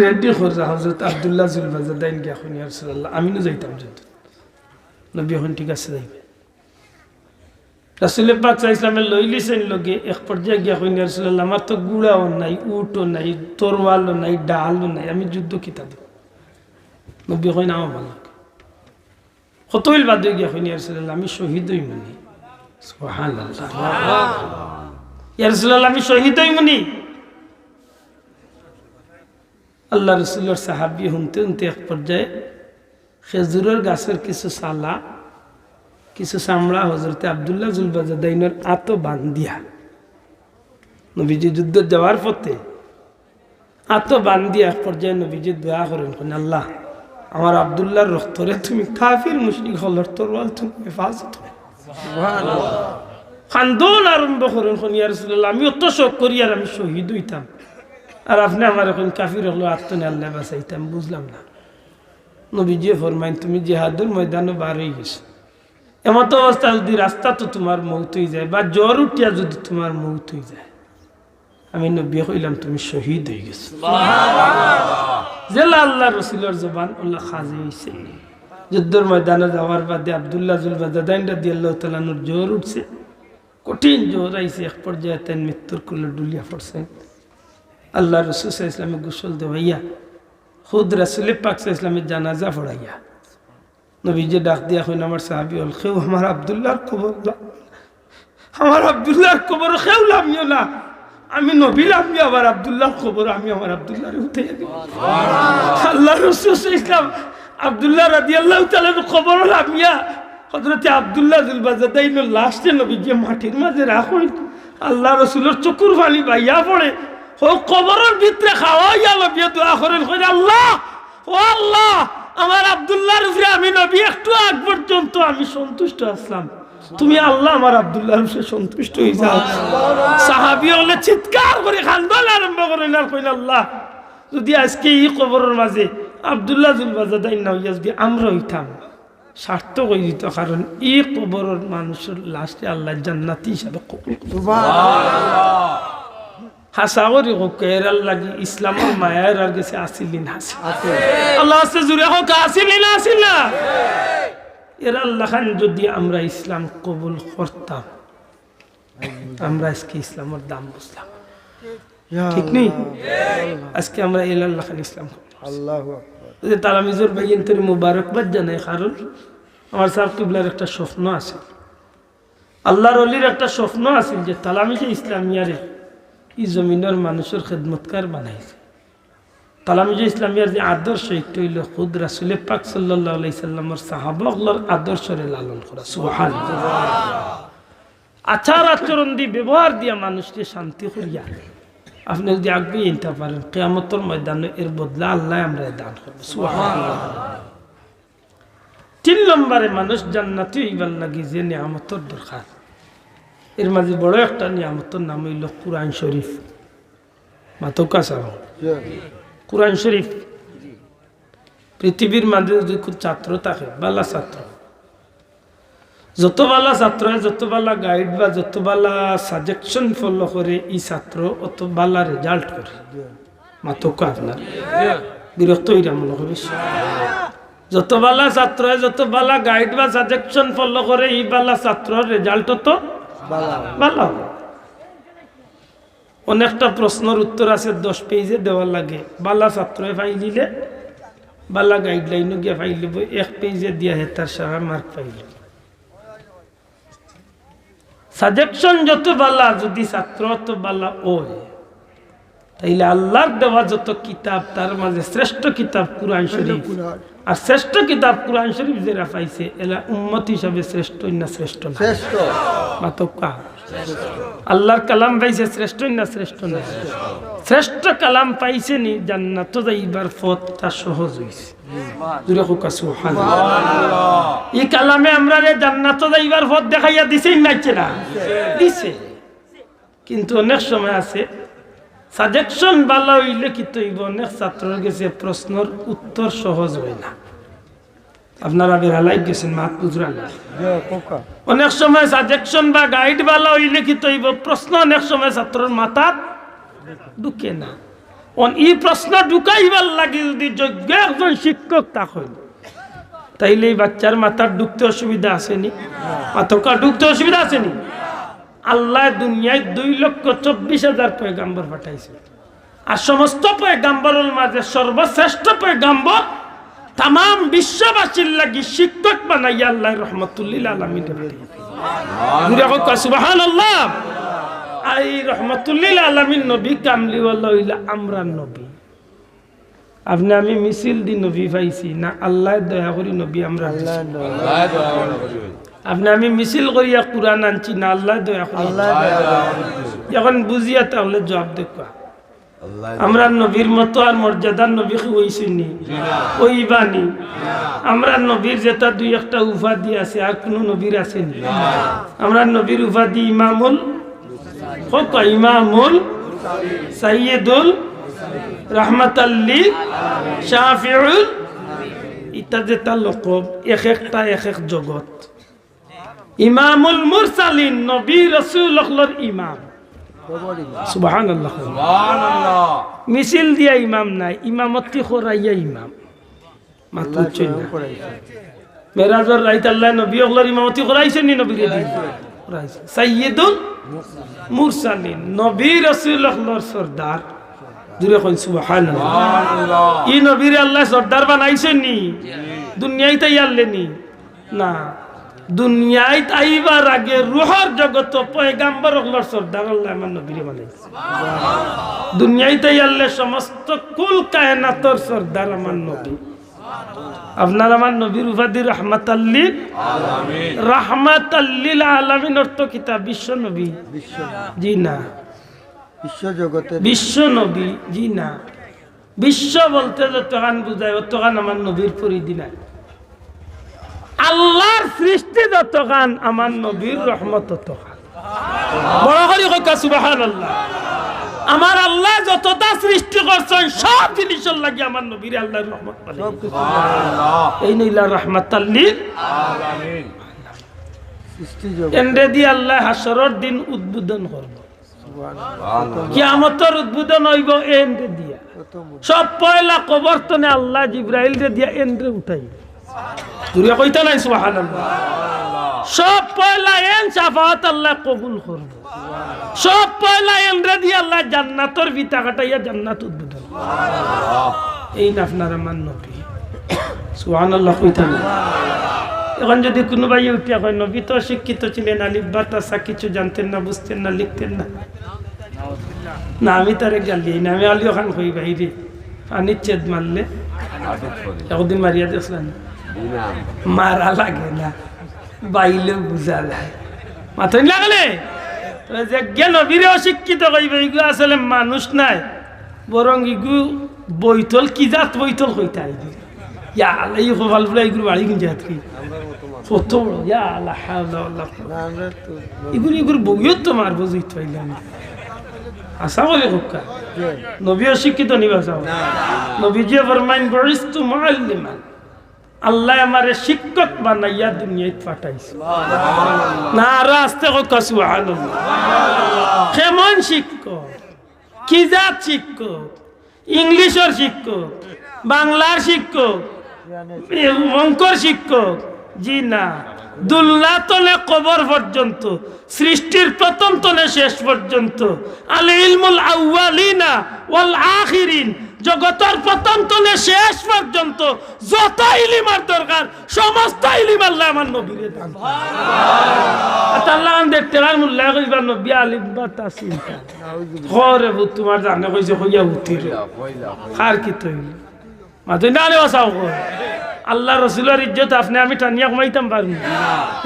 রেডি করে হযরত আব্দুল্লাহ জুলবাজাদাইন গিয়া কইন, ইয়া রাসূলুল্লাহ, আমিও যাইতাম যুদ্ধ। নবী হন ঠিক আছে যাইবে। রাসূল পাক সাল্লাল্লাহু আলাইহি ওয়াসাল্লাম লইলিছেন লগে, এক পর্যায়ে গিয়া কইন, ইয়া রাসূলুল্লাহ, আমার তো গুড়াও নাই, উটও নাই, তরওয়ালও নাই, ডালও নাই, আমি যুদ্ধ কিতা দেব? নবী কইন, আমার ভালো কতইল বাদ গিয়া কইন, ইয়া রাসূলুল্লাহ, আমি শহীদ হইমনি। সুবহানাল্লাহ। ইয়া রাসূলুল্লাহ, আমি শহীদ হইমনি। আল্লাহ রাসূলের সাহাবী শুনতে শুনতে এক পর্যায়ে খেজুরের গাছের কিছু সালা, কিছু চামড়া হযরতে আব্দুল্লাহ জুলবাজাদাইনের আতো বান্ধিয়া, নবীজি যুদ্ধ যাওয়ার পথে আতো বান্ধিয়া এক পর্যায়ে নবীজি দোয়া করেন, আল্লাহ, আমার আব্দুল্লাহর রক্তরে তুমি কাফির মুশরিক হলর তরওয়াল তুমি হেফাজত করো। সুবহানাল্লাহ। খান্দন আরম্ভ করেন, ইয়া রাসূলুল্লাহ, আমি অত শোক করি আর আমি শহীদ হইতাম, আর আপনি আমার এখন কাফির হলো আত্মনে আল্লাহ বাঁচাইতাম, বুঝলাম না। নবীজি ফরমাইন, তুমি জিহাদের ময়দানে বার হয়ে গেছো, এমত অবস্থা যদি রাস্তা তো তোমার মৌত হয়ে যায়, বা জ্বর উঠিয়া যদি তোমার মৌত হয়ে যায়, আমি নবী কইলাম তুমি শহীদ হয়ে গেছো। জেলা আল্লাহ রসুলের জবান আল্লাহ খাজে হয়েছে। যুদ্ধের ময়দানে যাওয়ার বাদে আব্দুল্লাহ জুলবাজাদাইন রাদিয়াল্লাহু তাআলা আনহুর জ্বর উঠছে, কঠিন জ্বর আইছে, এক পর্যায়ে তাই মৃত্যুর কোলে ডুলিয়া পড়ছেন। আল্লাহ রসুল সাল্লাল্লাহু আলাইহি ওয়াসাল্লাম গোসল দেওয়াইয়া খুদ রাসূল পাক সাল্লাল্লাহু আলাইহি ওয়াসাল্লামের জানাজা পড়াইয়া নবীজি ডাক দিয়া কইন, আমার সাহাবী হল কেউ আমার আব্দুল্লাহর কবর, আমার আব্দুল্লাহর কবর কেউ লামিও না, আমি নবী লামি আমার আব্দুল্লাহর কবর, আমি আমার আব্দুল্লাহরে উঠাইয়া দিব। আল্লাহ রাসূল সাল্লাল্লাহু আলাইহি ওয়াসাল্লাম আব্দুল্লাহ রাদিয়াল্লাহু তাআলা কবর লামিয়া হযরতে আব্দুল্লাহ জুলবাজাদাইনের লাশে নবীজি মাটির মাঝে রাখেন। আল্লাহ রাসূলের চোখের পানি বাইয়া পড়ে, ও কবরের ভিতরে খাওয়াইয়া নবী দোয়া করেন, আল্লাহ, ও আল্লাহ, আমার আব্দুল্লাহর উপরে আমি নবী একটু আগ পর্যন্ত আমি সন্তুষ্ট আসলাম, তুমি আল্লাহ আমার আব্দুল্লাহর উপরে সন্তুষ্ট হয়ে যাও। সাহাবী হলে চিৎকার করে কান্দন আরম্ভ করেন আর কইলেন, আল্লাহ, যদি আজকে এই কবরের মাঝে আব্দুল্লাহ জুলবাজাদাই নাইয়া যদি আমরা হইতাম স্বার্থ করে দিত, কারণ এই কবরের মানুষের লাস্টে আল্লাহ জান্নাতি হিসাবে কবুল হাসাওরি কেরাল লাগি ইসলামের মায়ের আর গেছে আসিলিন হাসি আল্লাহ আছে জুড়ে হোক আসিলিন আসিল না এর আল্লাহ খান যদি আমরা ইসলাম কবুল করতাম, আমরা আজকে ইসলামের দাম বুঝলাম, ঠিক নেই? আজকে আমরা এল আল্লাহ খান ইসলাম তালামিজুর ভাইয়ের তোর মুবারকবাদ জানাই, কারণ আমার সাহেব কিবলার একটা স্বপ্ন আছে, আল্লাহর অলির একটা স্বপ্ন আছে যে তালামিজে ইসলামিয়ারে এই জমিনের মানুষের খেদমতকার বানাইছে। তালামিজে ইসলামিয়ার যে আদর্শ একটু হইল খুদ রাসূল পাক সাল্লাল্লাহু আলাইহি সাল্লামের সাহাবাগণের আদর্শরে লালন করা, সুবহানাল্লাহ। আচার আচরণ দিয়ে ব্যবহার দিয়া মানুষকে শান্তি করিয়া আপনি যদি আগে নিতে পারেন কিয়ামতের ময়দানে এর বদলা আল্লাহ আমরা দান করব, সুবহানাল্লাহ। 3 নম্বরে মানুষ জান্নাতি হইবার লাগি যে নিয়ামতের দরকার, এর মাঝে বড় একটা নিয়ামতের নাম হইল কুরআন শরীফ। মাতকা সাহ কুরআন শরীফ পৃথিবীর মাঝে যদি কোন ছাত্র থাকে, বালা ছাত্র, যত বালা ছাত্র, যত বালা গাইড বা যত বালা সাজেকশন ফলো করে এই ছাত্র অত বালা রেজাল্ট করে। মাতকা আপনার বিরক্ত হইরা মনে হবে, যত বালা ছাত্র, যত বালা গাইড বা সাজেকশন ফলো করে এই বালা ছাত্র রেজাল্ট তো ভালো। অনেকটা প্রশ্নের উত্তর আছে 10 পেজে দেওয়া লাগে, বালা ছাত্র ফাইল দিলে বালা গাইডলাইন গিয়ে ফাইল দিব 1 পেজে দিয়া হেতার সারা মার্ক পাইল। সাজেকশন যত বালা যদি ছাত্র তো বালা ওই, তাইলে আল্লাহর দেওয়া যত কিতাব তার মাঝে শ্রেষ্ঠ কিতাব কুরআন শরীফ, আর শ্রেষ্ঠ কিতাব কুরআন শরীফ যারা পাইছে এরা উম্মত হিসাবে শ্রেষ্ঠ না শ্রেষ্ঠ না? শ্রেষ্ঠ। মাতকা আল্লাহর কালাম পাইছে শ্রেষ্ঠ না শ্রেষ্ঠ না? শ্রেষ্ঠ কালাম পাইছে নি জান্নাত যাইবার পথটা সহজ হইছে। জুরে হোক সুবহানাল্লাহ। এই কালামে আমরা জান্নাত যাইবার পথ দেখাইয়া দিছেই নাইছে না? দিছে। কিন্তু অনেক সময় আছে সাজেকশন ভালো হইলে কি তৈব অনেক ছাত্রের গেছে প্রশ্নের উত্তর সহজ হয় না। আপনারা বেড়ালাই গেছেন মাত বুঝরাল, অনেক সময় সাজেকশন বা গাইড ভালো হইলে কি তৈব প্রশ্ন অনেক সময় ছাত্রের মাথা ঢুকে না। এই প্রশ্ন ঢুকাইবার লাগে যদি যোগ্য একজন শিক্ষক থাকেন, তাইলে এই বাচ্চার মাথার ঢুকতে অসুবিধা আসেনি? মাথা ঢুকতে অসুবিধা আসেনি? আল্লাহ দুনিয়ায় 2,24,000 পয়গাম্বর পাঠাইছে, আর সমস্ত পয়গাম্বরের মাঝে সর্বশ্রেষ্ঠ পয়গাম্বর তাম বিশ্ববাসীর লাগি শিক্ষক বানাইয়া আল্লাহ রহমতুল লিল আলামিন সুবহানাল্লাহ। এই রহমতুল লিল আলামিন নবী কামলিওয়ালা হইলা আমরা নবী। আপনি আমি মিছিল দি নবী পাইছি না আল্লাহ দয়া করি নবী আমরা? আপনি আমি মিছিল করিয়া কুরআন আনছি না আল্লাহ দয়া করি? এখন বুঝিয়া তাহলে জবাব দেখা। আমরা নবীর মতো আর মর্যাদার নবী হইছিনি ওই বাণী? আমরা নবীর যেটা 2-1টা উপাধি আছে আর কোন নবীর আসেনি? আমরা নবীর উপাধি ইমামুল হক, ইমামুল সাইয়্যিদুল রাহমাতাল লিল শাফিউল, এটা যেটা লকব এক একটা এক এক জগৎ। ইমামুল মুরসালিন নবী রাসূলুল্লাহর ইমাম, সুবহানাল্লাহ। মিছিল দিয়া ইমাম নাই, ইমামতি করাইয়া ইমাম। মাত্র মেরাজের রাইত আল্লাহ নবী ওগুলোর ইমামতি করাইছেন নি? নবী করাইছে। সাইয়্যিদুল মুরসালিন নবী রাসূলুল্লাহর সরদার, জুরে কইন সুবহানাল্লাহ। এই নবীরে আল্লাহ সরদার বানাইছেন নি? দুনিয়ায় তাই আনলেনি না, দুনিয়ায় আইবার আগে রুহের জগত পয়গাম্বর ওগুলোর সরদার আল্লাহ আমার নবীরে বানাইছে। দুনিয়ায় তাই আল্লাহ সমস্ত কুল কায়নাতের সরদার আমার নবী। আপনার আমার নবীর উপাধি রাহমাতাল লিল আলামিন। রাহমাতাল লিল আলামিন অর্থ কিতা? বিশ্ব নবী? জি না। বিশ্ব জগতের বিশ্ব নবী? জি না। বিশ্ব বলতে যতখান বুঝায় অতখান আমার নবীর পরিধি নাই। আল্লাহর সৃষ্টি যতখান আমার নবীর রহমত ততখান। বড় করে কইতা সুবহানাল্লাহ। আমার আল্লাহ যতটা সৃষ্টি করছেন সব জিনিসের লাগি আমার নবীর আল্লাহর রহমত পাঠাইছেন। এই নইলা রাহমাতাল লিল আলামিন। এন্ডে দি আল্লাহ হাসরের দিন উদ্বোধন করব, কিয়ামতের উদ্বোধন হইব এন্ডে দিয়া। সব পয়লা কবর তনে আল্লাহ জিব্রাইল রে দিয়া এন্ডে উঠাইব। দুরিয়া কইতা নাই সুবহানাল্লাহ। সব পয়লা এন শাফাত আল্লাহ কবুল করব। সব পয়লা এন্ডে দিয়া আল্লাহ জান্নাতের ভিতা কাটাইয়া জান্নাত উদ্বোধন। এই না আপনার আমার নবী সুবহানাল্লাহ কইতা না। এখন যদি কোনো ভাই উঠিয়া কয় নবী তো শিক্ষিত ছিলেন, আলিফ বা তাসা কিছু জানতেন না, বুঝতেন না, লিখতেন না, না আমি তারে গালি না, আমি আলিও খান কই বাইরে পানির চেদ মারলে একদিন মারিয়া দেখলেন মারা লাগে না, বাইলেও বুঝা যায় মাথায় লাগলে যে জ্ঞান নবীরে অশিক্ষিত কইবে এগুলো আসলে মানুষ নাই, বরং ইগু বৈতল কি জাত বৈতল কইতে আইবি। ইয়া আল্লাহ এই খোফাল ফুলা এগুলো বাড়ি কিনছে হাতকি কত বড়, ইয়া আল্লাহ হাওলা ওয়ালা কুওয়াতা, এগুলো বইও তো মারবো জুইত পাইলাম আশা বলে কোকা নবী অশিক্ষিত নিবা চাও। নবীজি ফরমাইন বরিস্তু মুআল্লিমান, আল্লাহ আমারে শিক্ষক বানাইয়া দুনিয়ায় পাঠাইছে। না রাস্তে কোকা সুবহানাল্লাহ। কেমন শিক্ষক, কি জাত শিক্ষক, ইংলিশের শিক্ষক, বাংলার শিক্ষক, অঙ্কর শিক্ষক? জি না, দুল্লা তলে কবর পর্যন্ত, সৃষ্টির প্রথম তলে শেষ পর্যন্ত, আল ইলমুল আউয়ালিনা ওয়াল আখিরিন, জগতের প্রথম তলে শেষ পর্যন্ত যত ইলমের দরকার সমস্ত ইলম আল্লাহ আমার নবীরে দান করেছেন। সুবহানাল্লাহ। আল্লাহ দেখতে আর মুল্লা কইবা নবী আলিফ বা তাসিন ঘরে তোমার জানে কইছে কইয়া উঠির খার কি তৈল মাতুই না রে বাসাও কই আল্লাহ রাসূলের ইজ্জত আপনি আমি টানিয়া কমাইতাম পারবো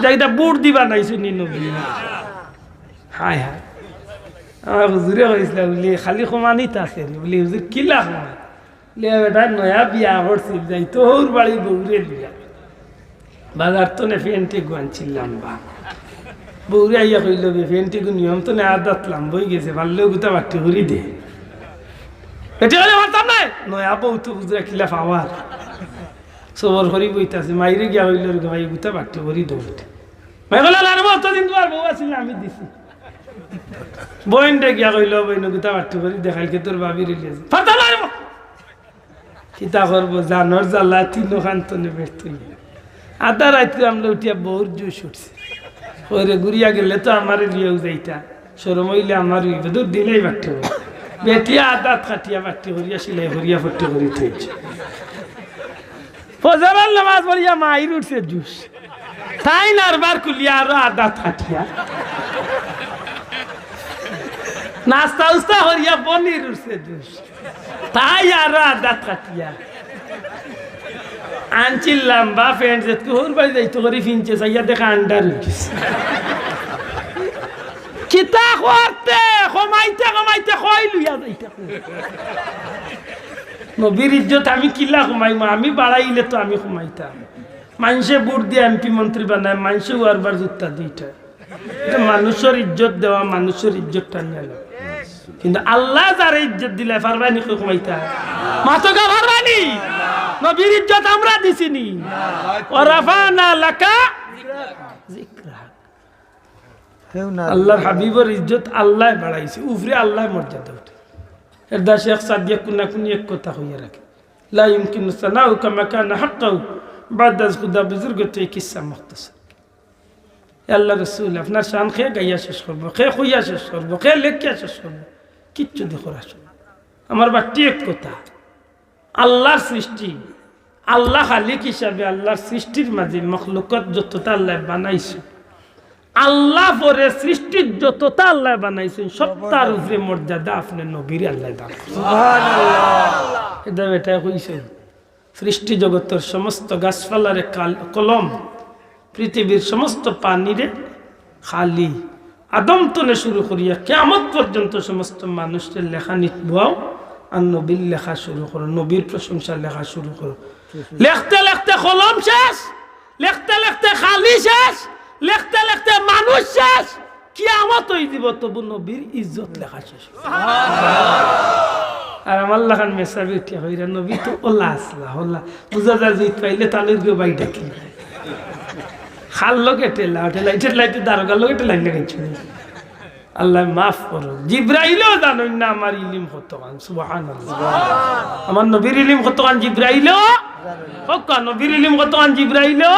না, এটা বুট দিবা নাই শুনি নবী। হায় হায় আমার হুজুরে কইছিল বলি খালি কমানি থাকে বলি হুজুর কিলা কমা লে বেটা নয়া বিয়া করছিল যাই তোর বাড়ি বউরে দিয়া বাজার তো নে ফেন্টি গুয়ানছিলাম বা বউরে আইয়া কইল ফেন্টি গু নিয়ম তো নে আদাত লাম্বই গেছে ভালো গুতা বাটি করি দে এটা হলে মারতাম না নয়া বউ তো হুজুরে কিলা পাওয়ার সবর করি বইতাছে মাইরে গিয়া হইল ভাই গুতা বাটি করি দৌড়তে মাই বলে আর অতদিন তোমার বউ আছিল আমি দিছি বইনটা গিয়া কইল বইন গুতা বাটি করি দেখাইকে তোর বাবি রিলিয়েছে ফাটা লাগবো কিতা করবো জানর জ্বালা তিনো খান্তনে ব্যর্থ আধা রাত্রে আমরা উঠিয়া বহুত জুস উঠছে ওরে ঘুরিয়া গেলে তো আমার লিয়েও যাইতা সরম হইলে আমার দূর দিলেই বাটি করি বেটিয়া আদাত কাটিয়া বাটি করিয়া সিলাই করিয়া ফটি করি থইছে ফজরের নামাজ পড়িয়া মাইর উঠছে জুস তাই নারবার কুলিয়া আরো আদাত কাটিয়া নাস্তা উস্তা করিয়া পনির উঠছে জুস তাই আরো আদাত কাটিয়া আনছিলাম বা ফ্রেন্ড যে তোর বাড়ি যাইতো করে ফিনছে চাইয়া দেখা আন্ডার উঠেছে কিতা করতে কমাইতে কমাইতে কই লইয়া যাইতে নবীর ইজ্জত আমি কিলা কমাইমা আমি বাড়াইলে তো আমি কমাইতাম মানুষে বুট দিয়ে এমপি মন্ত্রী বানায় মানুষে ওয়ারবার জুতা দুইটা এটা মানুষের ইজ্জত দেওয়া মানুষের ইজ্জত টানিয়া দেওয়া কিন্তু আল্লাহ যার ইজ্জত দিলে পারবানি কমাইতা মাতকা পারবানি নবীর ইজ্জত আমরা দিছিনি ওয়ারাফানা লাকা যিকরাক আল্লাহর হাবিবের ইজ্জত আল্লাহ বাড়াইছে উপরে আল্লাহ মর্যাদা উঠে এরদা শেখ সাদিয়া কুনা কুনি এক কথা হইয়া রাখে লা ইমকিনু সানাউ কামা কানা হাক্কাহু বাদ আজ খুদা বুজুর্গ তো এই কিসসা মুখতাসার আল্লাহ রাসূল আপনার শান খেয়ে গাইয়া শেষ করবো খেয়ে খুইয়া শেষ করবো খেয়ে লেখিয়া শেষ করবো কিচ্ছু দেখো রাসূল আমার বাটি এক কথা আল্লাহর সৃষ্টি আল্লাহ খালিক হিসাবে আল্লাহর সৃষ্টির মাঝে মখলুকত যতটা আল্লাহ বানাইছে আল্লাহ পরে সৃষ্টির যতটা আল্লাহ বানাইছেন সবটার উপরে মর্যাদা আপনি নবীর আল্লাহ দান সুবহানাল্লাহ এটা বেটা কইছে সৃষ্টি জগতের সমস্ত গাছপালারে কলম পৃথিবীর সমস্ত পানিরে খালি আদম তনে শুরু করিয়া কিয়ামত পর্যন্ত সমস্ত মানুষের লেখা নিতবাও আর নবীর লেখা শুরু করো নবীর প্রশংসা লেখা শুরু করো লিখতে লিখতে কলম শেষ লিখতে লিখতে খালি শেষ লিখতে লিখতে মানুষ শেষ কিয়ামত হয়ে দিব তবু নবীর ইজ্জত লেখা শেষ। আর আমার লাখান মেসাবি উঠিয়া হইরা নবী তো ওলা আসলা হল্লা বুঝা যায় জিত পাইলে তাদের কেউ বাইটা কিনা খাল লোক টেলা লাইটে দারোগার লোক লাইন লাগাইছি। আল্লাহ মাফ করো। জিব্রাইলও জানেন না আমার ইলিম কতখান, সুবহানাল্লাহ। আমার নবীর ইলিম কতখান জিব্রাইলও হক, নবীর ইলিম কতখান জিব্রাইলও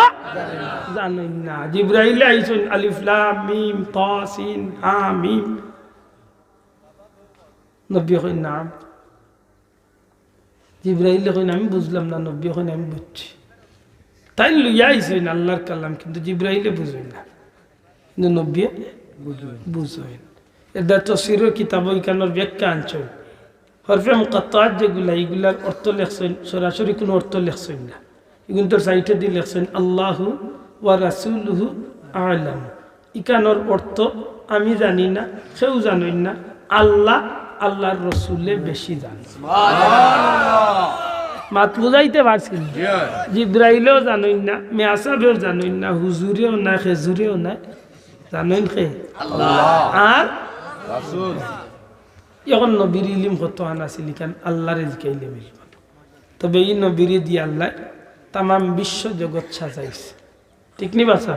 জানেন না। জিব্রাইল আইছেন আলিফ লাম মিম তা সিন হা মিম, নবী কই নাম। জিব্রাইল কই আমি বুঝলাম না, নবী কই আমি বুঝছি। তাই লইয়া আইছেন আল্লাহর কালাম, কিন্তু জিব্রাইলে বুঝেন না, কিন্তু নবী বুঝেন। এটা তফসিরের কিতাব ওইখানের ব্যাখ্যা আনছেন। হরফে মুকাত্তাত যেগুলা এইগুলার অর্থ লেখছেন, সরাসরি কোনো অর্থ লেখছেন না। এগুলো তোর সাইটে দিয়ে লেখছেন আল্লাহু ওয়া রাসূলুহু আ'লাম। ইকানোর অর্থ আমি জানি না, কেউ জানেন না, আল্লাহ আল্লাহর রসুলে বেশি জানে। মাত বুঝাইতে পারছেন? জিব্রাইলও জানেন না, মেয়াসাবেও জানেন না, হুজুরেও না, খেজুরেও না, জানেন খে আর রাসূল। এখন নবীর ইলম কত আনাছিল কারণ আল্লাহর জিকাইলে মিলব। তবে এই নবীর দিয়ে আল্লাহ তামাম বিশ্ব জগৎ সাজাইছে, ঠিক নি বাসা?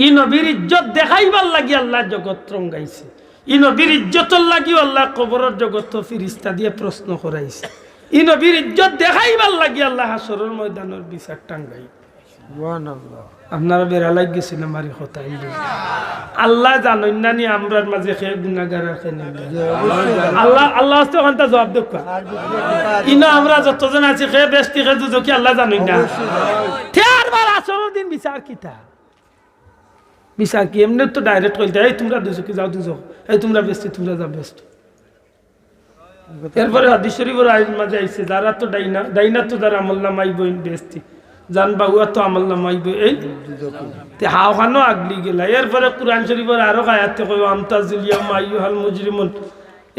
এই নবীর ইজ্জত দেখাইবার লাগি আল্লাহ জগৎ রঙ্গাইছে। এই নবীর ইজ্জতর লাগি আল্লাহ কবরের জগৎ ফিরিস্তা দিয়ে প্রশ্ন করাইছে। এই নবীর ইজ্জত দেখাইবার লাগি আল্লাহ হাসরের ময়দানের বিচার টাঙ্গাই। সুবহানাল্লাহ। আপনারা বেড়ালাই গেছেন আমারই কথা। আল্লাহ জানেন না নি আমরার মাঝে খেয়ে গুনাহগার আছে না? আল্লাহ আল্লাহ তো ওখানটা জবাব দেব। ইনা আমরা যতজন আছি খেয়ে বেস্তি খেয়ে দুজো কি আল্লাহ জানেন না? তেরবার আসরের দিন বিচার কিতা? বিচার কি এমনি তো ডাইরেক্ট কইতে এই তোমরা দুজো কি যাও দুজো, এই তোমরা বেস্তি তোমরা যাও বেস্ত। এরপরে হাদিস শরীফের আইন মাঝে আইছে যারা তো ডাইনা তো যারা আমল নামাই বই বেস্তি জান বাবুয়া তো আমল নামাইব এই হাওখানো আগলি গেলা। এরপরে কোরআন শরীফের আরো আয়াতে কই আমতাজুলিয়া মাইয়ুহাল মুজরিমুন,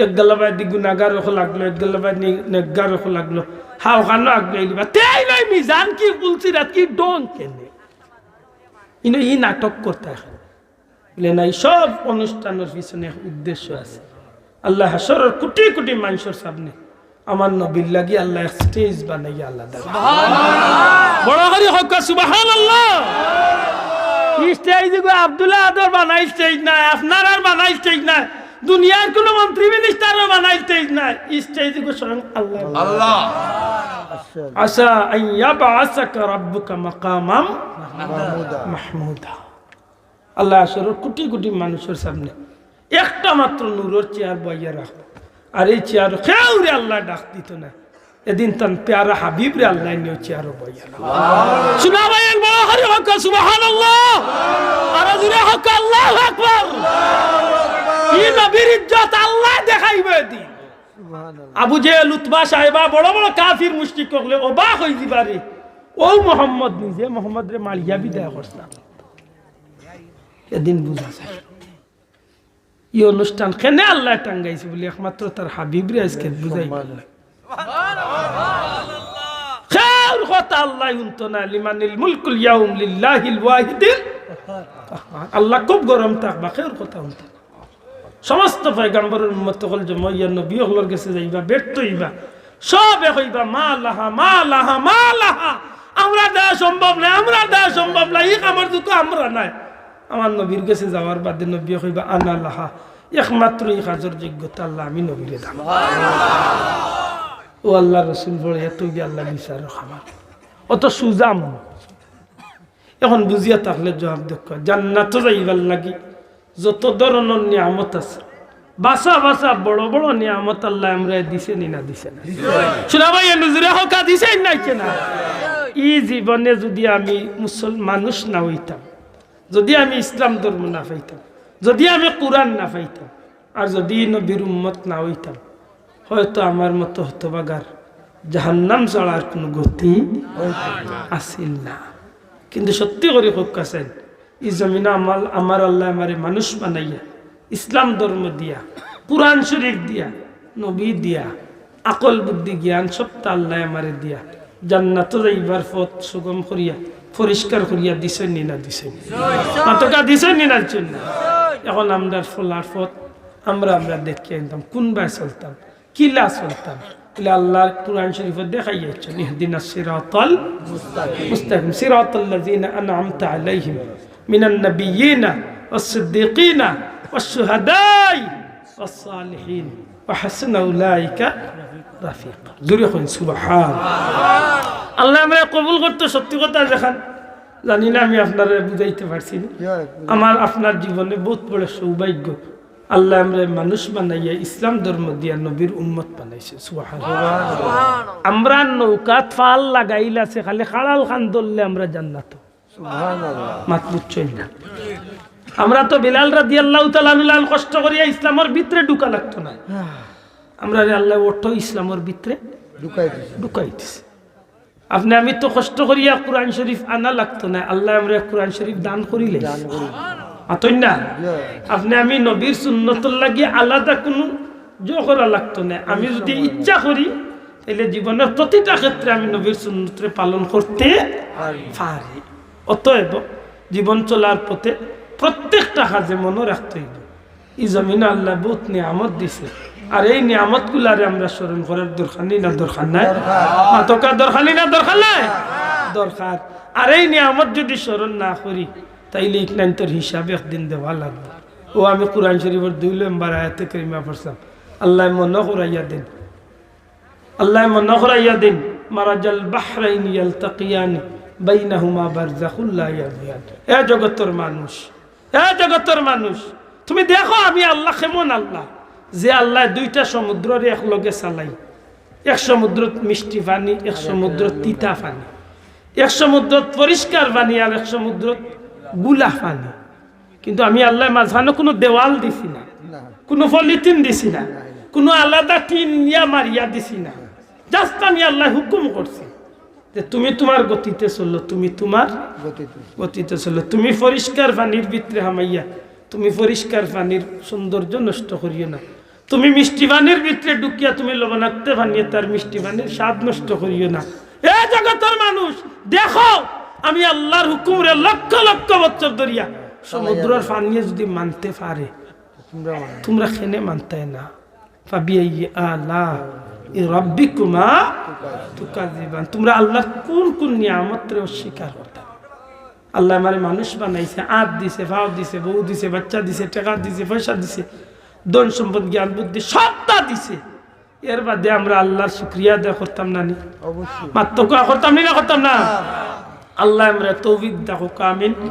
এক গলাবাই দি গুনাহগার রখ লাগলো, এক গলাবাই নেকগার রখ লাগলো, হাওখানো আগলি লিবা তেই নাই মিজান কি বলছি রাত কি ডং কেনে ইনো ই নাটক করতে এখন বলে নাই। সব অনুষ্ঠানের পিছনে উদ্দেশ্য আছে। আল্লাহ হাসরের কোটি কোটি মানুষের সামনে আমার নবীর লাগি আল্লাহ স্টেজ বানাইয়া আল্লাহ বড় করে হক সুবহানাল্লাহ। স্টেজ গো আব্দুল্লাহ আদর বানাই স্টেজ নাই, আপনার আর বানাই স্টেজ নাই, দুনিয়ার কোন মন্ত্রী মিনিস্টারও বানাই স্টেজ নাই, স্টেজ গো স্বয়ং আল্লাহ। আল্লাহ আসা আইয়াবাসাকা রাব্বুকা মাকামাম মাহমুদা। আল্লাহ হাসরের কোটি কোটি মানুষের সামনে একটা মাত্র নূরের চেয়ার বইয়া রাখো, আর এই চেয়ার কেউ রে আল্লাহ ডাক দিত না। এদিন তার প্যারা হাবিব রে আল্লাহ নিয়ে চেয়ারও বইয়া শোনা ভাই বড় হরি হক সুবহানাল্লাহ। আর জুরে হক আল্লাহু আকবার। এই নবীর ইজ্জত আল্লাহ দেখাইবে দিন। সুবহানাল্লাহ। আবু জেহেল উতবা সাহেবা বড় বড় কাফির মুশরিক হলে অবাক হই দিবারে ও মুহাম্মদ নিজে মুহাম্মদ রে মারিয়া বিদায় করছে। এদিন বুঝা যায় এই অনুষ্ঠান কেন আল্লাহ টাঙ্গাইছে বলে একমাত্র তার হাবিব রে আজকে বুঝাই। খের কথা আল্লাহ উনতো না লিমানিল মুলকুল ইয়াউম লিল্লাহিল ওয়াহিদিল। আল্লাহ খুব গরম থাকবা, খের কথা উনতো সমস্ত পয়গম্বরের উম্মত হল যে মইয়া নবী হলর কাছে যাইবা ব্যর্থ হইবা, সব হইবা মা লাহা মা লাহা মা লাহা, আমরা দেওয়া সম্ভব নাই, আমরা দেওয়া সম্ভব নাই, এই আমার দুঃখ আমরা নাই। আমার নবীর কাছে যাওয়ার বাদে নবী কইবা আনা লাহা, একমাত্র এই কাজের যোগ্যতা আল্লাহ আমি নবীরে দাম। ও আল্লাহ রসুল বলে এত গিয়ে আল্লাহ বিচার খাবার অত সুজাম। এখন বুঝিয়া থাকলে জবাব দেখ, জান্নাত যাইবার লাগি যত ধরনের নিয়ামত আছে, বাসা বাসা বড় বড় নিয়ামত আল্লাহ আমরা দিছে নি না দিছে না? শোনা ভাই নজরে হকা দিছে না না? এই জীবনে যদি আমি মানুষ না হইতাম, যদি আমি ইসলাম ধর্ম না পাইতাম, যদি আমি কোরআন না পাইতাম, আর যদি নবীর উম্মত না হইতাম, হয়তো আমার মতো হতবাগার জাহান্নাম চড়ার কোনো গতি আসিল না। কিন্তু সত্যি করে হোক কাছেন এই জমিনা আমার আল্লাহ আমারে মানুষ বানাইয়া ইসলাম ধর্ম দিয়া, কোরআন শরীফ দিয়া, নবী দিয়া, আকল বুদ্ধি জ্ঞান সবটা আল্লাহ আমারে দিয়া জান্নাত যাইবার পথ সুগম করিয়া পরিষ্কার করিয়া দিছেন নি না দিছেন? মাতকা দিছেন নি না দিছেন না? এখন আমরা ফলার পথ আমরা দেখে আনতাম কোন ভাই চলতাম কিলা চলতাম বলে আল্লাহর কুরআন শরীফে দেখাইয়াছেন ইহদিনাস সিরাতাল মুস্তাকিম সিরাতাল্লাযিনা আন'আমতা আলাইহিম মিনান নাবিয়্যিনা ওয়াস-সিদ্দীকিনা ওয়াশ-শুহাদাই ওয়াস-সালিহিন ওয়া হাসুনা উলাইকা রাফিকা। জোরে কইন সুবহানাল্লাহ। আল্লাহ আমরা কবুল করতে সত্যি কথা দেখান। জানি না আমি আপনারা বুঝাইতে পারছি না। আমার আপনার জীবনে বহুত বড় সৌভাগ্য, আল্লাহ আমরা মানুষ বানাইয়া ইসলাম ধর্ম দিয়া নবীর উম্মত বানাইছে। সুবহানাল্লাহ। আমরা নৌকাত ফাল লাগাইলাছে খালি খাড়াল খান ধরলে আমরা জান্নাত। সুবহানাল্লাহ। মাত বুঝছই না। আমরা তো বিলাল রাদিয়াল্লাহু তাআলা আনহু কষ্ট করিয়া ইসলামের ভিতরে ঢুকা লাগতো না। আমরা আল্লাহ ওঠো ইসলামের ভিতরে ঢুকাইতেছে। আপনি আমি তো কষ্ট করিয়া কোরআন শরীফ আনা লাগতো না, আল্লাহ আমরা কোরআন শরীফ দান করিলে আতই না। আপনি আমি নবীর সুন্নতর লাগিয়ে আলাদা কোনো জো করা লাগতো না। আমি যদি ইচ্ছা করি তাহলে জীবনের প্রতিটা ক্ষেত্রে আমি নবীর সুন্নতরে পালন করতে পারি। অতএব জীবন চলার পথে প্রত্যেকটা কাজে মনে রাখতে হইব এই জমিনে আল্লাহ বহুত নিয়ামত দিছে, আর এই নিয়ামত গুলারে আমরা স্মরণ করার দরকার নেই না দরকার নাই? মাতকা দরকার নেই না দরকার নাই? দরকার। আর এই নিয়ামত যদি স্মরণ না করি তাইলে ইকনান্তর হিসাবে একদিন দেওয়া লাগবে। ও আমি কোরআন শরীফের 2 নম্বর আয়াতে কারিমা পড়ছিলাম, আল্লাহ মনে করাইয়া দেন, আল্লাহ মনে করাইয়া দেন মারাজাল বাহরাইন ইয়ালতাকিয়ান বাইনাহুমা বারযাখুল লা ইয়াবগিয়ান। এ জগতের মানুষ, এ জগতের মানুষ, তুমি দেখো আমি আল্লাহ কেমন আল্লাহ, যে আল্লাহ 2টা সমুদ্রের এক লগে চালাই। এক সমুদ্র মিষ্টি পানি, এক সমুদ্র তিতা পানি, এক সমুদ্র পরিষ্কার পানি আর এক সমুদ্র গুলা পানি। কিন্তু আমি আল্লাহ মাঝখানে কোনো দেওয়াল দিছি না, কোনো পলিথিন দিছি না, কোনো আলাদা টিন ইয়া মারিয়া দিছি না। জাস্ট আমি আল্লাহ হুকুম করছি যে তুমি তোমার গতিতে চলো, তুমি তোমার গতিতে চলো। তুমি পরিষ্কার পানির ভিতরে হামাইয়া তুমি পরিষ্কার পানির সৌন্দর্য নষ্ট করিও না। তুমি মিষ্টি পানির ভিতরে ঢুকিয়া তুমি লবণাক্ত পানিয়ে তার মিষ্টি পানির স্বাদ নষ্ট করিও না। এ জগতের মানুষ দেখো আমি আল্লাহর হুকুমরে লক্ষ লক্ষ বছর ধরিয়া সমুদ্রের পানিয়ে যদি মানতে পারে, তোমরা খেনে মানতে না। ফাবিআইয়ি আলা'i রাব্বিকুমা তুকাযিবান। তোমরা আল্লাহর কোন কোন নিয়ামতরে অস্বীকার করতে? আল্লাহ আমারে মানুষ বানাইছে, আঁত দিছে, ভাও দিছে, বউ দিছে, বাচ্চা দিছে, টাকা দিছে, পয়সা দিছে, ধন সম্পদ, জ্ঞান বুদ্ধি সবটা দিছে। এর বাদে আমরা আল্লাহর শুকরিয়া আদায় করতাম না? অবশ্যই। মাত্র করতাম না? করতাম না? আল্লাহ আমরা তৌফিক দাও, আমিন।